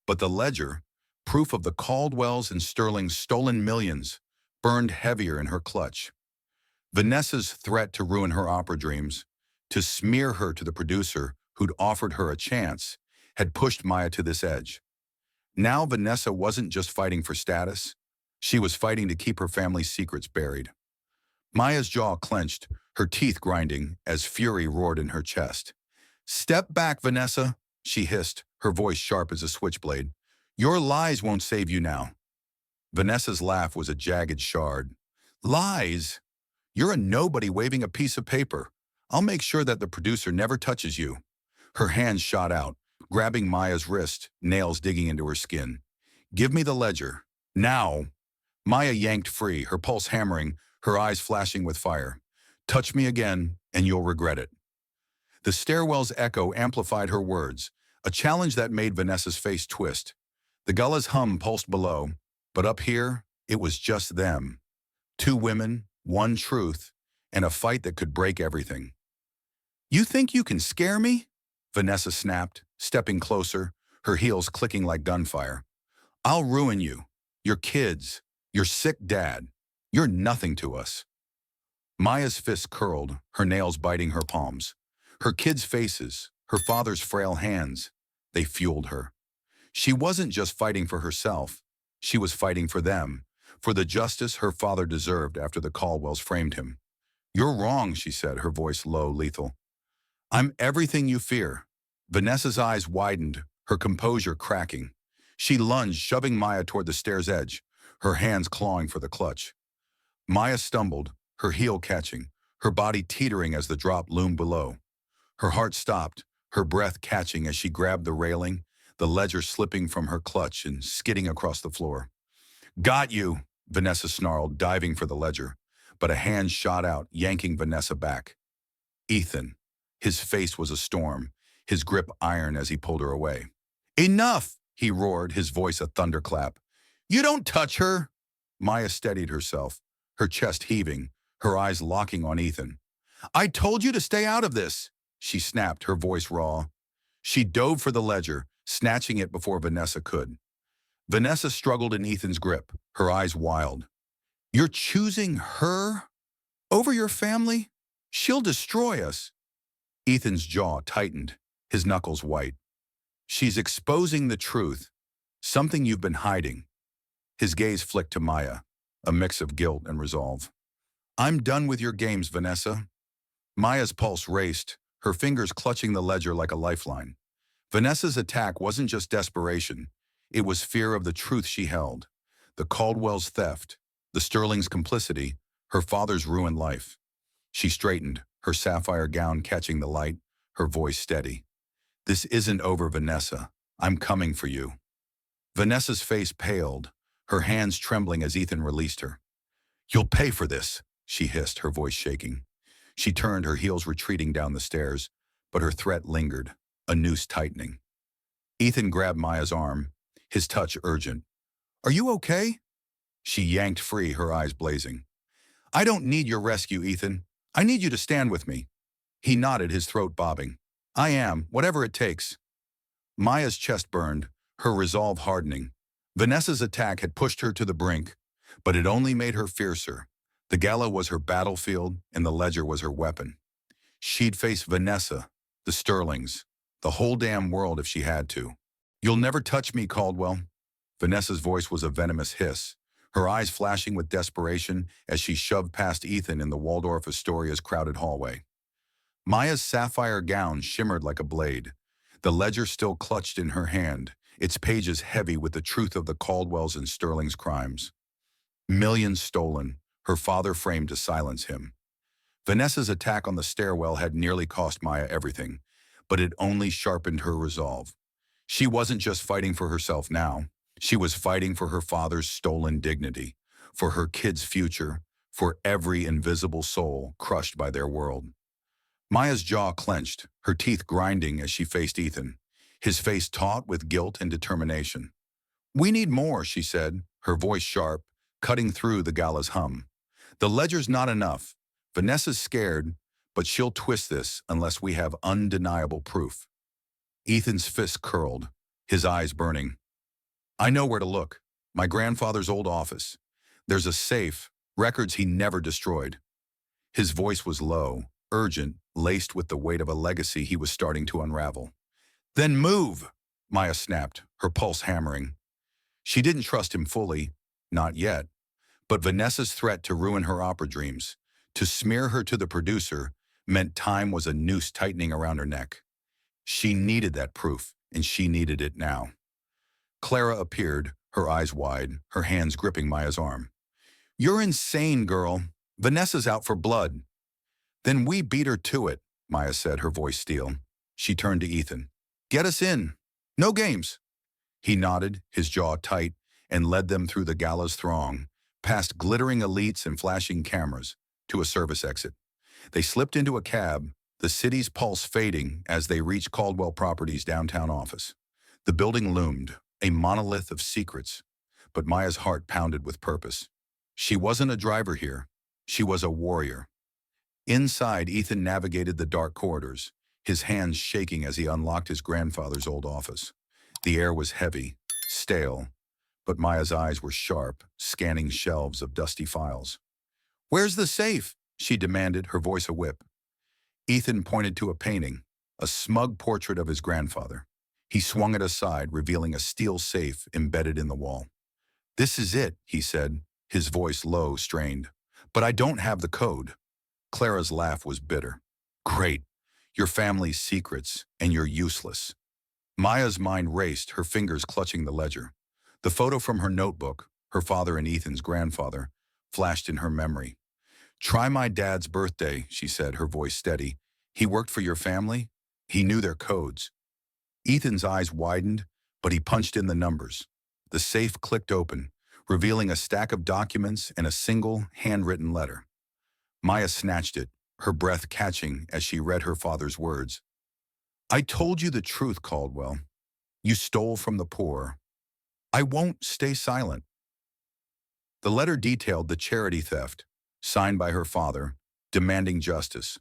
But the ledger, proof of the Caldwells and Sterling's stolen millions, burned heavier in her clutch. Vanessa's threat to ruin her opera dreams, to smear her to the producer who'd offered her a chance, had pushed Maya to this edge. Now Vanessa wasn't just fighting for status. She was fighting to keep her family's secrets buried. Maya's jaw clenched, her teeth grinding as fury roared in her chest. Step back, Vanessa, she hissed, her voice sharp as a switchblade. Your lies won't save you now. Vanessa's laugh was a jagged shard. Lies? You're a nobody waving a piece of paper. I'll make sure that the producer never touches you. Her hands shot out, grabbing Maya's wrist, nails digging into her skin. Give me the ledger. Now. Maya yanked free, her pulse hammering, her eyes flashing with fire. Touch me again, and you'll regret it. The stairwell's echo amplified her words, a challenge that made Vanessa's face twist. The Gala's hum pulsed below, but up here, it was just them. Two women, one truth, and a fight that could break everything. You think you can scare me? Vanessa snapped, stepping closer, her heels clicking like gunfire. I'll ruin you, your kids, your sick dad. You're nothing to us. Maya's fists curled, her nails biting her palms. Her kids' faces, her father's frail hands, they fueled her. She wasn't just fighting for herself. She was fighting for them, for the justice her father deserved after the Caldwells framed him. You're wrong, she said, her voice low, lethal. I'm everything you fear. Vanessa's eyes widened, her composure cracking. She lunged, shoving Maya toward the stair's edge, her hands clawing for the clutch. Maya stumbled, her heel catching, her body teetering as the drop loomed below. Her heart stopped, her breath catching as she grabbed the railing, the ledger slipping from her clutch and skidding across the floor. Got you, Vanessa snarled, diving for the ledger, but a hand shot out, yanking Vanessa back. Ethan. His face was a storm, his grip iron as he pulled her away. Enough, he roared, his voice a thunderclap. You don't touch her. Maya steadied herself, her chest heaving, her eyes locking on Ethan. "I told you to stay out of this," she snapped, her voice raw. She dove for the ledger, snatching it before Vanessa could. Vanessa struggled in Ethan's grip, her eyes wild. "You're choosing her over your family? She'll destroy us." Ethan's jaw tightened, his knuckles white. "She's exposing the truth, something you've been hiding." His gaze flicked to Maya, a mix of guilt and resolve. "I'm done with your games, Vanessa." Maya's pulse raced, her fingers clutching the ledger like a lifeline. Vanessa's attack wasn't just desperation. It was fear of the truth she held. The Caldwell's theft, the Sterling's complicity, her father's ruined life. She straightened, her sapphire gown catching the light, her voice steady. "This isn't over, Vanessa. I'm coming for you." Vanessa's face paled, her hands trembling as Ethan released her. "You'll pay for this," she hissed, her voice shaking. She turned, her heels retreating down the stairs, but her threat lingered, a noose tightening. Ethan grabbed Maya's arm, his touch urgent. "Are you okay?" She yanked free, her eyes blazing. "I don't need your rescue, Ethan. I need you to stand with me." He nodded, his throat bobbing. "I am, whatever it takes." Maya's chest burned, her resolve hardening. Vanessa's attack had pushed her to the brink, but it only made her fiercer. The Gala was her battlefield, and the ledger was her weapon. She'd face Vanessa, the Sterlings, the whole damn world if she had to. "You'll never touch me, Caldwell." Vanessa's voice was a venomous hiss, her eyes flashing with desperation as she shoved past Ethan in the Waldorf Astoria's crowded hallway. Maya's sapphire gown shimmered like a blade. The ledger still clutched in her hand, its pages heavy with the truth of the Caldwells and Sterling's crimes. Millions stolen, her father framed to silence him. Vanessa's attack on the stairwell had nearly cost Maya everything, but it only sharpened her resolve. She wasn't just fighting for herself now. She was fighting for her father's stolen dignity, for her kids' future, for every invisible soul crushed by their world. Maya's jaw clenched, her teeth grinding as she faced Ethan, his face taut with guilt and determination. "We need more," she said, her voice sharp, cutting through the Gala's hum. "The ledger's not enough. Vanessa's scared, but she'll twist this unless we have undeniable proof." Ethan's fist curled, his eyes burning. "I know where to look. My grandfather's old office. There's a safe, records he never destroyed." His voice was low, urgent, laced with the weight of a legacy he was starting to unravel. "Then move!" Maya snapped, her pulse hammering. She didn't trust him fully, not yet, but Vanessa's threat to ruin her opera dreams, to smear her to the producer, meant time was a noose tightening around her neck. She needed that proof, and she needed it now. Clara appeared, her eyes wide, her hands gripping Maya's arm. "You're insane, girl. Vanessa's out for blood." "Then we beat her to it," Maya said, her voice steel. She turned to Ethan. "Get us in. No games." He nodded, his jaw tight, and led them through the Gala's throng, past glittering elites and flashing cameras, to a service exit. They slipped into a cab, the city's pulse fading as they reached Caldwell Properties' downtown office. The building loomed, a monolith of secrets, but Maya's heart pounded with purpose. She wasn't a driver here. She was a warrior. Inside, Ethan navigated the dark corridors, his hands shaking as he unlocked his grandfather's old office. The air was heavy, stale, but Maya's eyes were sharp, scanning shelves of dusty files. "Where's the safe?" she demanded, her voice a whip. Ethan pointed to a painting, a smug portrait of his grandfather. He swung it aside, revealing a steel safe embedded in the wall. "This is it," he said, his voice low, strained. "But I don't have the code." Clara's laugh was bitter. "Great. Your family's secrets, and you're useless." Maya's mind raced, her fingers clutching the ledger. The photo from her notebook, her father and Ethan's grandfather, flashed in her memory. "Try my dad's birthday," she said, her voice steady. "He worked for your family. He knew their codes." Ethan's eyes widened, but he punched in the numbers. The safe clicked open, revealing a stack of documents and a single, handwritten letter. Maya snatched it, her breath catching as she read her father's words. "I told you the truth, Caldwell. You stole from the poor. I won't stay silent." The letter detailed the charity theft, signed by her father, demanding justice,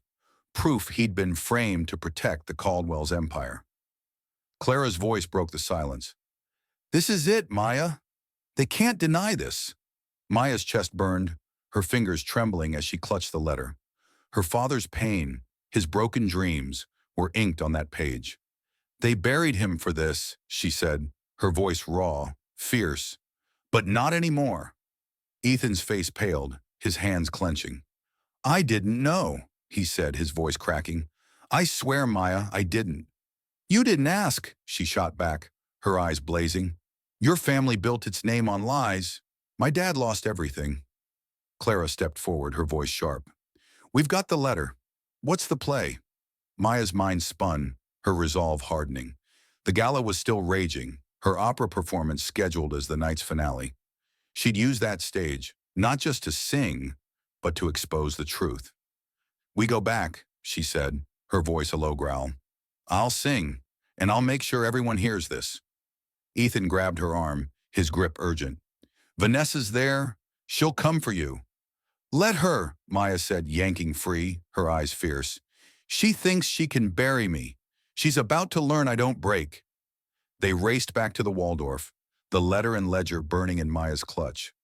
proof he'd been framed to protect the Caldwell's empire. Clara's voice broke the silence. "This is it, Maya. They can't deny this." Maya's chest burned, her fingers trembling as she clutched the letter. Her father's pain, his broken dreams, were inked on that page. "They buried him for this," she said, her voice raw, fierce. "But not anymore." Ethan's face paled, his hands clenching. "I didn't know," he said, his voice cracking. "I swear, Maya, I didn't." "You didn't ask," she shot back, her eyes blazing. "Your family built its name on lies. My dad lost everything." Clara stepped forward, her voice sharp. "We've got the letter. What's the play?" Maya's mind spun, her resolve hardening. The gala was still raging, her opera performance scheduled as the night's finale. She'd use that stage, not just to sing, but to expose the truth. "We go back," she said, her voice a low growl. "I'll sing, and I'll make sure everyone hears this." Ethan grabbed her arm, his grip urgent. "Vanessa's there. She'll come for you." "Let her," Maya said, yanking free, her eyes fierce. "She thinks she can bury me. She's about to learn I don't break." They raced back to the Waldorf, the letter and ledger burning in Maya's clutch.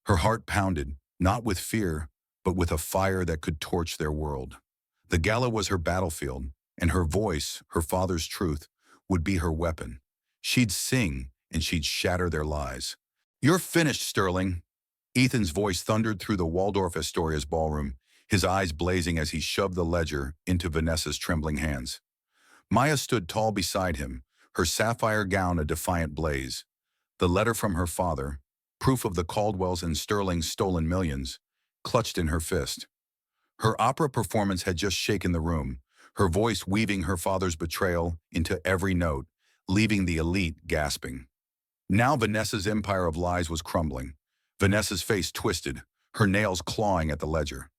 Her heart pounded, not with fear, but with a fire that could torch their world. The gala was her battlefield, and her voice, her father's truth, would be her weapon. She'd sing, and she'd shatter their lies. "You're finished, Sterling." Ethan's voice thundered through the Waldorf Astoria's ballroom, his eyes blazing as he shoved the ledger into Vanessa's trembling hands. Maya stood tall beside him, her sapphire gown a defiant blaze. The letter from her father, proof of the Caldwells and Sterling's stolen millions, clutched in her fist. Her opera performance had just shaken the room, her voice weaving her father's betrayal into every note, leaving the elite gasping. Now Vanessa's empire of lies was crumbling. Vanessa's face twisted, her nails clawing at the ledger.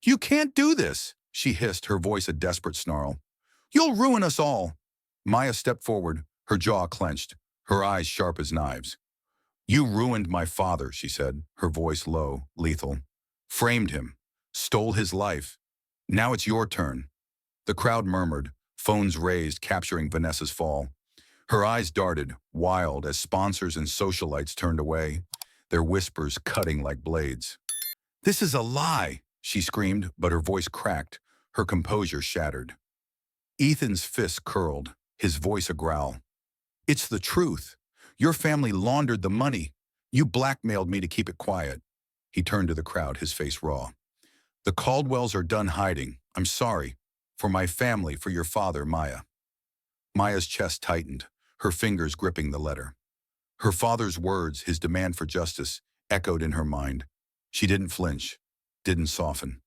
"You can't do this," she hissed, her voice a desperate snarl. "You'll ruin us all." Maya stepped forward, her jaw clenched, her eyes sharp as knives. "You ruined my father," she said, her voice low, lethal. "Framed him, stole his life. Now it's your turn." The crowd murmured, phones raised, capturing Vanessa's fall. Her eyes darted, wild, as sponsors and socialites turned away, their whispers cutting like blades. "This is a lie," she screamed, but her voice cracked, her composure shattered. Ethan's fists curled, his voice a growl. "It's the truth. Your family laundered the money. You blackmailed me to keep it quiet." He turned to the crowd, his face raw. "The Caldwells are done hiding. I'm sorry. For my family, for your father, Maya." Maya's chest tightened, her fingers gripping the letter. Her father's words, his demand for justice, echoed in her mind. She didn't flinch, didn't soften.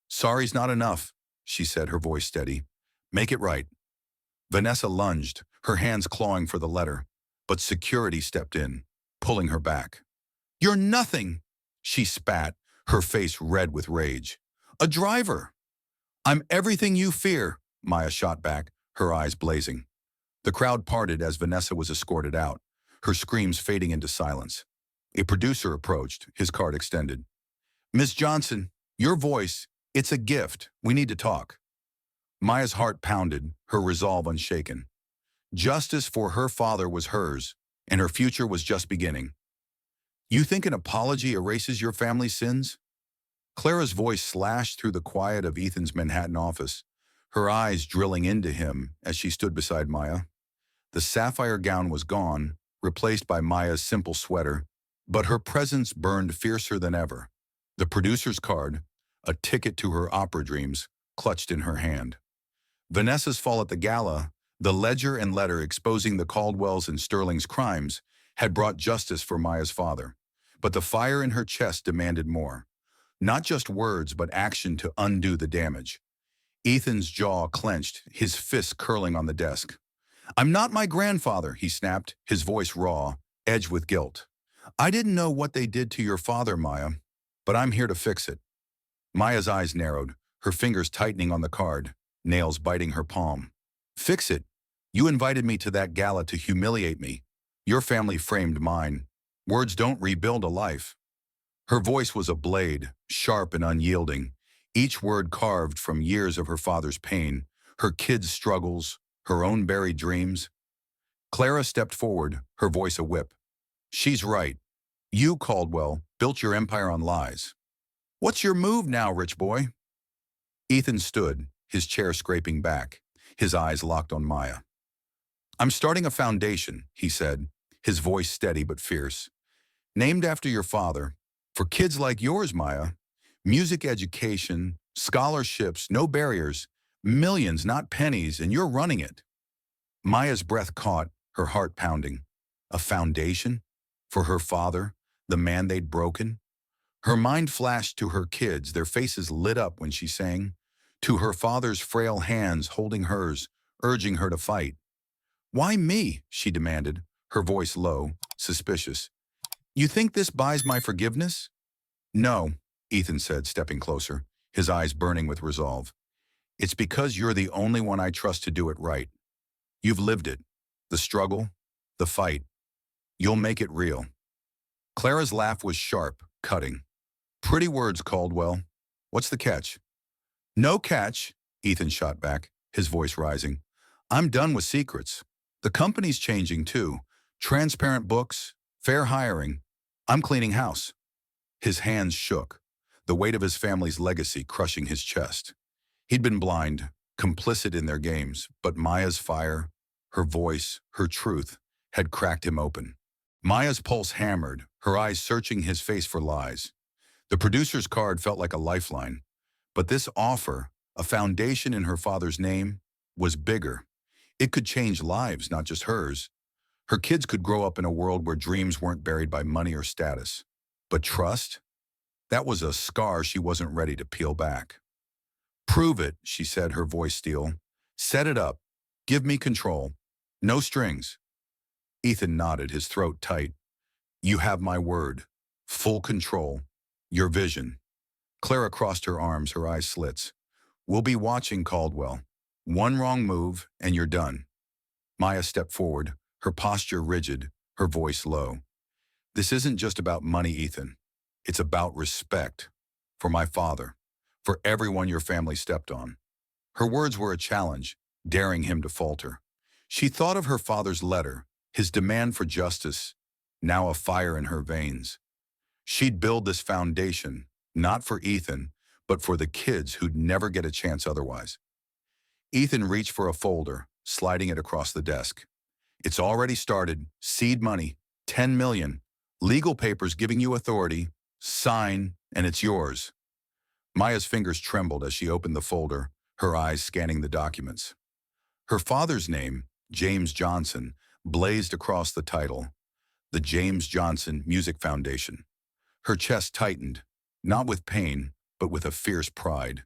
"Sorry's not enough," she said, her voice steady. "Make it right." Vanessa lunged, her hands clawing for the letter, but security stepped in, pulling her back. "You're nothing," she spat, her face red with rage. "A driver." "I'm everything you fear," Maya shot back, her eyes blazing. The crowd parted as Vanessa was escorted out, her screams fading into silence. A producer approached, his card extended. "Miss Johnson, your voice, it's a gift. We need to talk." Maya's heart pounded, her resolve unshaken. Justice for her father was hers, and her future was just beginning. "You think an apology erases your family's sins?" Clara's voice slashed through the quiet of Ethan's Manhattan office, her eyes drilling into him as she stood beside Maya. The sapphire gown was gone, replaced by Maya's simple sweater, but her presence burned fiercer than ever. The producer's card, a ticket to her opera dreams, clutched in her hand. Vanessa's fall at the gala, the ledger and letter exposing the Caldwells and Sterling's crimes, had brought justice for Maya's father. But the fire in her chest demanded more. Not just words, but action to undo the damage. Ethan's jaw clenched, his fists curling on the desk. "I'm not my grandfather," he snapped, his voice raw, edged with guilt. "I didn't know what they did to your father, Maya, but I'm here to fix it." Maya's eyes narrowed, her fingers tightening on the card, nails biting her palm. "Fix it? You invited me to that gala to humiliate me. Your family framed mine. Words don't rebuild a life." Her voice was a blade, sharp and unyielding, each word carved from years of her father's pain, her kids' struggles, her own buried dreams. Clara stepped forward, her voice a whip. She's right. You, Caldwell, built your empire on lies. What's your move now, rich boy? Ethan stood, his chair scraping back, his eyes locked on Maya. I'm starting a foundation, he said, his voice steady but fierce. Named after your father, for kids like yours, Maya. Music education, scholarships, no barriers, millions, not pennies, and you're running it. Maya's breath caught, her heart pounding. A foundation? For her father, the man they'd broken? Her mind flashed to her kids, their faces lit up when she sang, to her father's frail hands holding hers, urging her to fight. Why me? She demanded, her voice low, suspicious. You think this buys my forgiveness? No, Ethan said, stepping closer, his eyes burning with resolve. It's because you're the only one I trust to do it right. You've lived it, the struggle, the fight. You'll make it real. Clara's laugh was sharp, cutting. Pretty words, Caldwell. What's the catch? No catch, Ethan shot back, his voice rising. I'm done with secrets. The company's changing too. Transparent books, fair hiring. I'm cleaning house. His hands shook, the weight of his family's legacy crushing his chest. He'd been blind, complicit in their games, but Maya's fire, her voice, her truth, had cracked him open. Maya's pulse hammered, her eyes searching his face for lies. The producer's card felt like a lifeline, but this offer, a foundation in her father's name, was bigger. It could change lives, not just hers. Her kids could grow up in a world where dreams weren't buried by money or status. But trust? That was a scar she wasn't ready to peel back. Prove it, she said, her voice steel. Set it up. Give me control. No strings. Ethan nodded, his throat tight. You have my word. Full control. Your vision. Clara crossed her arms, her eyes slits. We'll be watching, Caldwell. One wrong move, and you're done. Maya stepped forward, her posture rigid, her voice low. This isn't just about money, Ethan. It's about respect. For my father. For everyone your family stepped on. Her words were a challenge, daring him to falter. She thought of her father's letter, his demand for justice, now a fire in her veins. She'd build this foundation, not for Ethan, but for the kids who'd never get a chance otherwise. Ethan reached for a folder, sliding it across the desk. It's already started. Seed money. 10 million. Legal papers giving you authority. Sign, and it's yours. Maya's fingers trembled as she opened the folder, her eyes scanning the documents. Her father's name, James Johnson, blazed across the title. The James Johnson Music Foundation. Her chest tightened, not with pain, but with a fierce pride.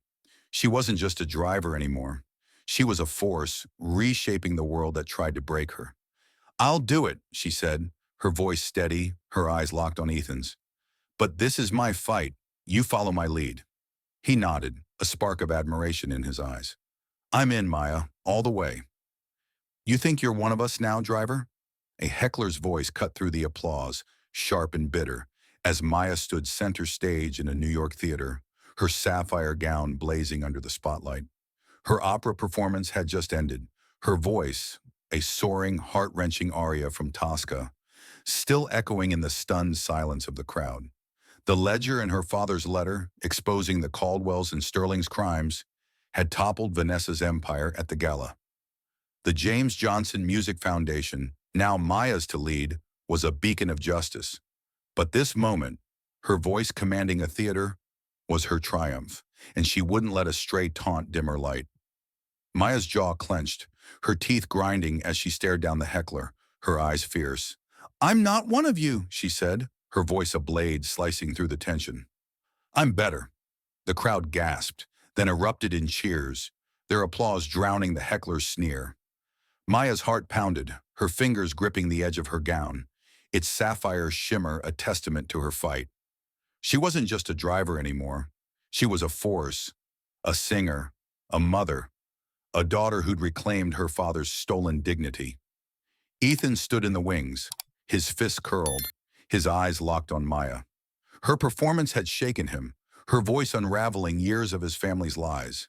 She wasn't just a driver anymore. She was a force, reshaping the world that tried to break her. I'll do it, she said, her voice steady, her eyes locked on Ethan's. But this is my fight. You follow my lead. He nodded, a spark of admiration in his eyes. I'm in, Maya, all the way. You think you're one of us now, driver? A heckler's voice cut through the applause, sharp and bitter, as Maya stood center stage in a New York theater, her sapphire gown blazing under the spotlight. Her opera performance had just ended, her voice, a soaring, heart-wrenching aria from Tosca, still echoing in the stunned silence of the crowd. The ledger in her father's letter, exposing the Caldwell's and Sterling's crimes, had toppled Vanessa's empire at the Gala. The James Johnson Music Foundation, now Maya's to lead, was a beacon of justice. But this moment, her voice commanding a theater, was her triumph, and she wouldn't let a stray taunt dim her light. Maya's jaw clenched, her teeth grinding as she stared down the heckler, her eyes fierce. I'm not one of you, she said, her voice a blade slicing through the tension. I'm better. The crowd gasped, then erupted in cheers, their applause drowning the heckler's sneer. Maya's heart pounded, her fingers gripping the edge of her gown, its sapphire shimmer a testament to her fight. She wasn't just a driver anymore. She was a force, a singer, a mother, a daughter who'd reclaimed her father's stolen dignity. Ethan stood in the wings, his fists curled, his eyes locked on Maya. Her performance had shaken him, her voice unraveling years of his family's lies.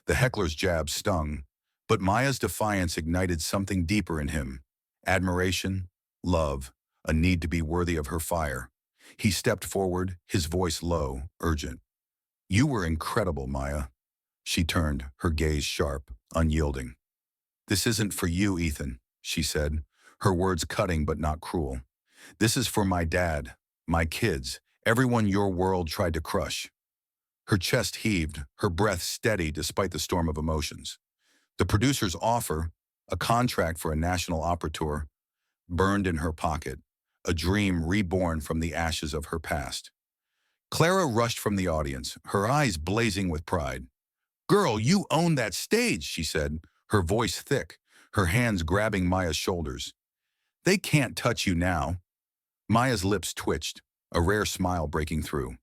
The heckler's jab stung, but Maya's defiance ignited something deeper in him. Admiration, love, a need to be worthy of her fire. He stepped forward, his voice low, urgent. "You were incredible, Maya." She turned, her gaze sharp, unyielding. "This isn't for you, Ethan," she said, her words cutting but not cruel. "This is for my dad, my kids, everyone your world tried to crush." Her chest heaved, her breath steady despite the storm of emotions. The producer's offer, a contract for a national opera tour, burned in her pocket, a dream reborn from the ashes of her past. Clara rushed from the audience, her eyes blazing with pride. "Girl, you own that stage," she said, her voice thick, her hands grabbing Maya's shoulders. "They can't touch you now." Maya's lips twitched, a rare smile breaking through.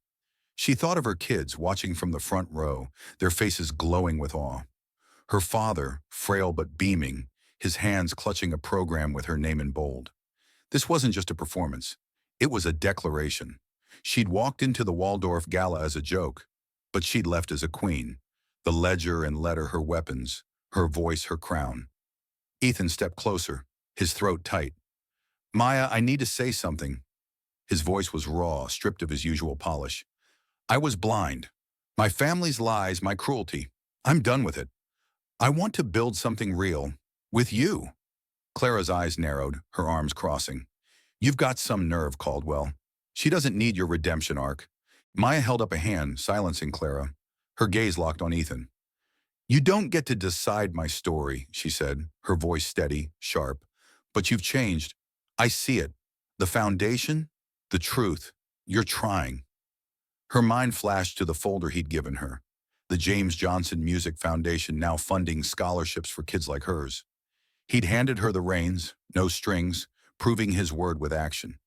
She thought of her kids watching from the front row, their faces glowing with awe. Her father, frail but beaming, his hands clutching a program with her name in bold. This wasn't just a performance. It was a declaration. She'd walked into the Waldorf Gala as a joke, but she'd left as a queen. The ledger and letter her weapons, her voice her crown. Ethan stepped closer, his throat tight. "Maya, I need to say something." His voice was raw, stripped of his usual polish. "I was blind. My family's lies, my cruelty. I'm done with it. I want to build something real. With you." Clara's eyes narrowed, her arms crossing. "You've got some nerve, Caldwell. She doesn't need your redemption arc." Maya held up a hand, silencing Clara. Her gaze locked on Ethan. "You don't get to decide my story," she said, her voice steady, sharp. "But you've changed. I see it. The foundation, the truth. You're trying." Her mind flashed to the folder he'd given her. The James Johnson Music Foundation now funding scholarships for kids like hers. He'd handed her the reins, no strings, proving his word with action.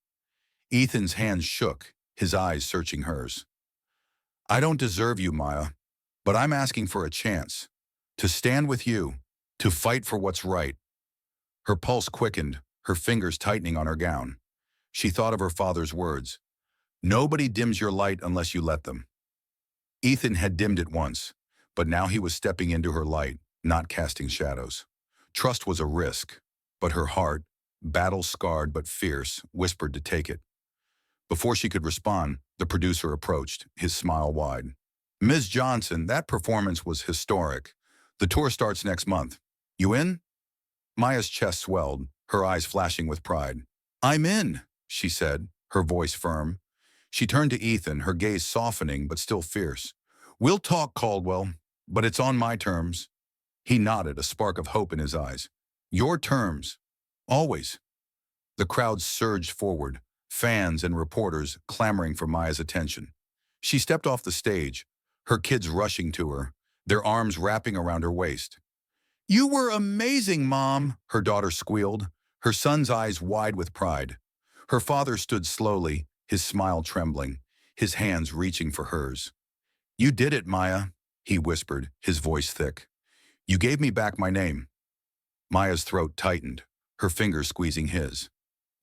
Ethan's hands shook, his eyes searching hers. "I don't deserve you, Maya, but I'm asking for a chance. To stand with you, to fight for what's right." Her pulse quickened, her fingers tightening on her gown. She thought of her father's words. "Nobody dims your light unless you let them." Ethan had dimmed it once, but now he was stepping into her light, not casting shadows. Trust was a risk, but her heart, battle-scarred but fierce, whispered to take it. Before she could respond, the producer approached, his smile wide. "Ms. Johnson, that performance was historic. The tour starts next month. You in?" Maya's chest swelled, her eyes flashing with pride. "I'm in," she said, her voice firm. She turned to Ethan, her gaze softening but still fierce. "We'll talk, Caldwell, but it's on my terms." He nodded, a spark of hope in his eyes. "Your terms. Always." The crowd surged forward, fans and reporters clamoring for Maya's attention. She stepped off the stage, her kids rushing to her, their arms wrapping around her waist. "You were amazing, Mom," her daughter squealed, her son's eyes wide with pride. Her father stood slowly, his smile trembling, his hands reaching for hers. "You did it, Maya," he whispered, his voice thick. "You gave me back my name." Maya's throat tightened, her fingers squeezing his.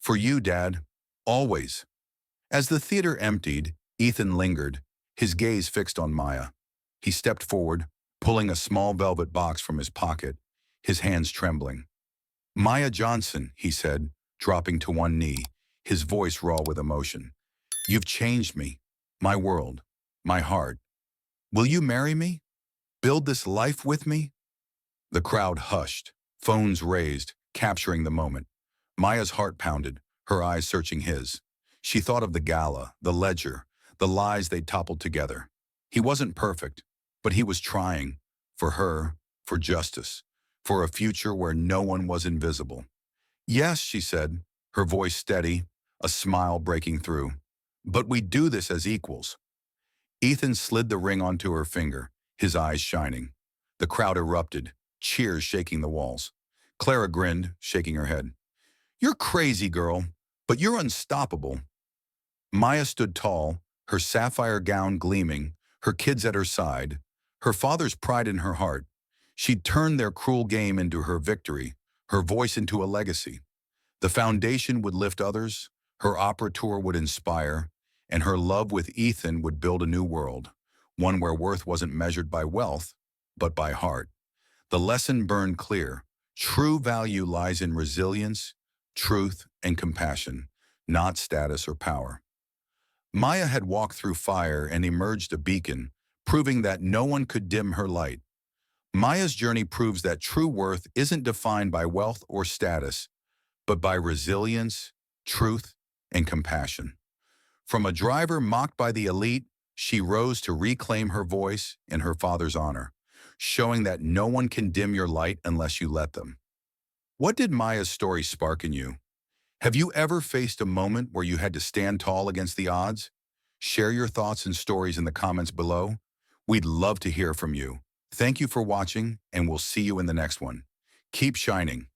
"For you, Dad. Always." As the theater emptied, Ethan lingered, his gaze fixed on Maya. He stepped forward, pulling a small velvet box from his pocket, his hands trembling. "Maya Johnson," he said, dropping to one knee, his voice raw with emotion. "You've changed me, my world, my heart. Will you marry me? Build this life with me?" The crowd hushed, phones raised, capturing the moment. Maya's heart pounded, her eyes searching his. She thought of the gala, the ledger, the lies they'd toppled together. He wasn't perfect, but he was trying. For her, for justice, for a future where no one was invisible. "Yes," she said, her voice steady, a smile breaking through. "But we do this as equals." Ethan slid the ring onto her finger, his eyes shining. The crowd erupted, cheers shaking the walls. Clara grinned, shaking her head. "You're crazy, girl, but you're unstoppable." Maya stood tall, her sapphire gown gleaming, her kids at her side, her father's pride in her heart. She'd turned their cruel game into her victory, her voice into a legacy. The foundation would lift others, her opera tour would inspire, and her love with Ethan would build a new world, one where worth wasn't measured by wealth, but by heart. The lesson burned clear. True value lies in resilience, truth, and compassion, not status or power. Maya had walked through fire and emerged a beacon, proving that no one could dim her light. Maya's journey proves that true worth isn't defined by wealth or status, but by resilience, truth, and compassion. From a driver mocked by the elite, she rose to reclaim her voice in her father's honor, showing that no one can dim your light unless you let them. What did Maya's story spark in you? Have you ever faced a moment where you had to stand tall against the odds? Share your thoughts and stories in the comments below. We'd love to hear from you. Thank you for watching, and we'll see you in the next one. Keep shining.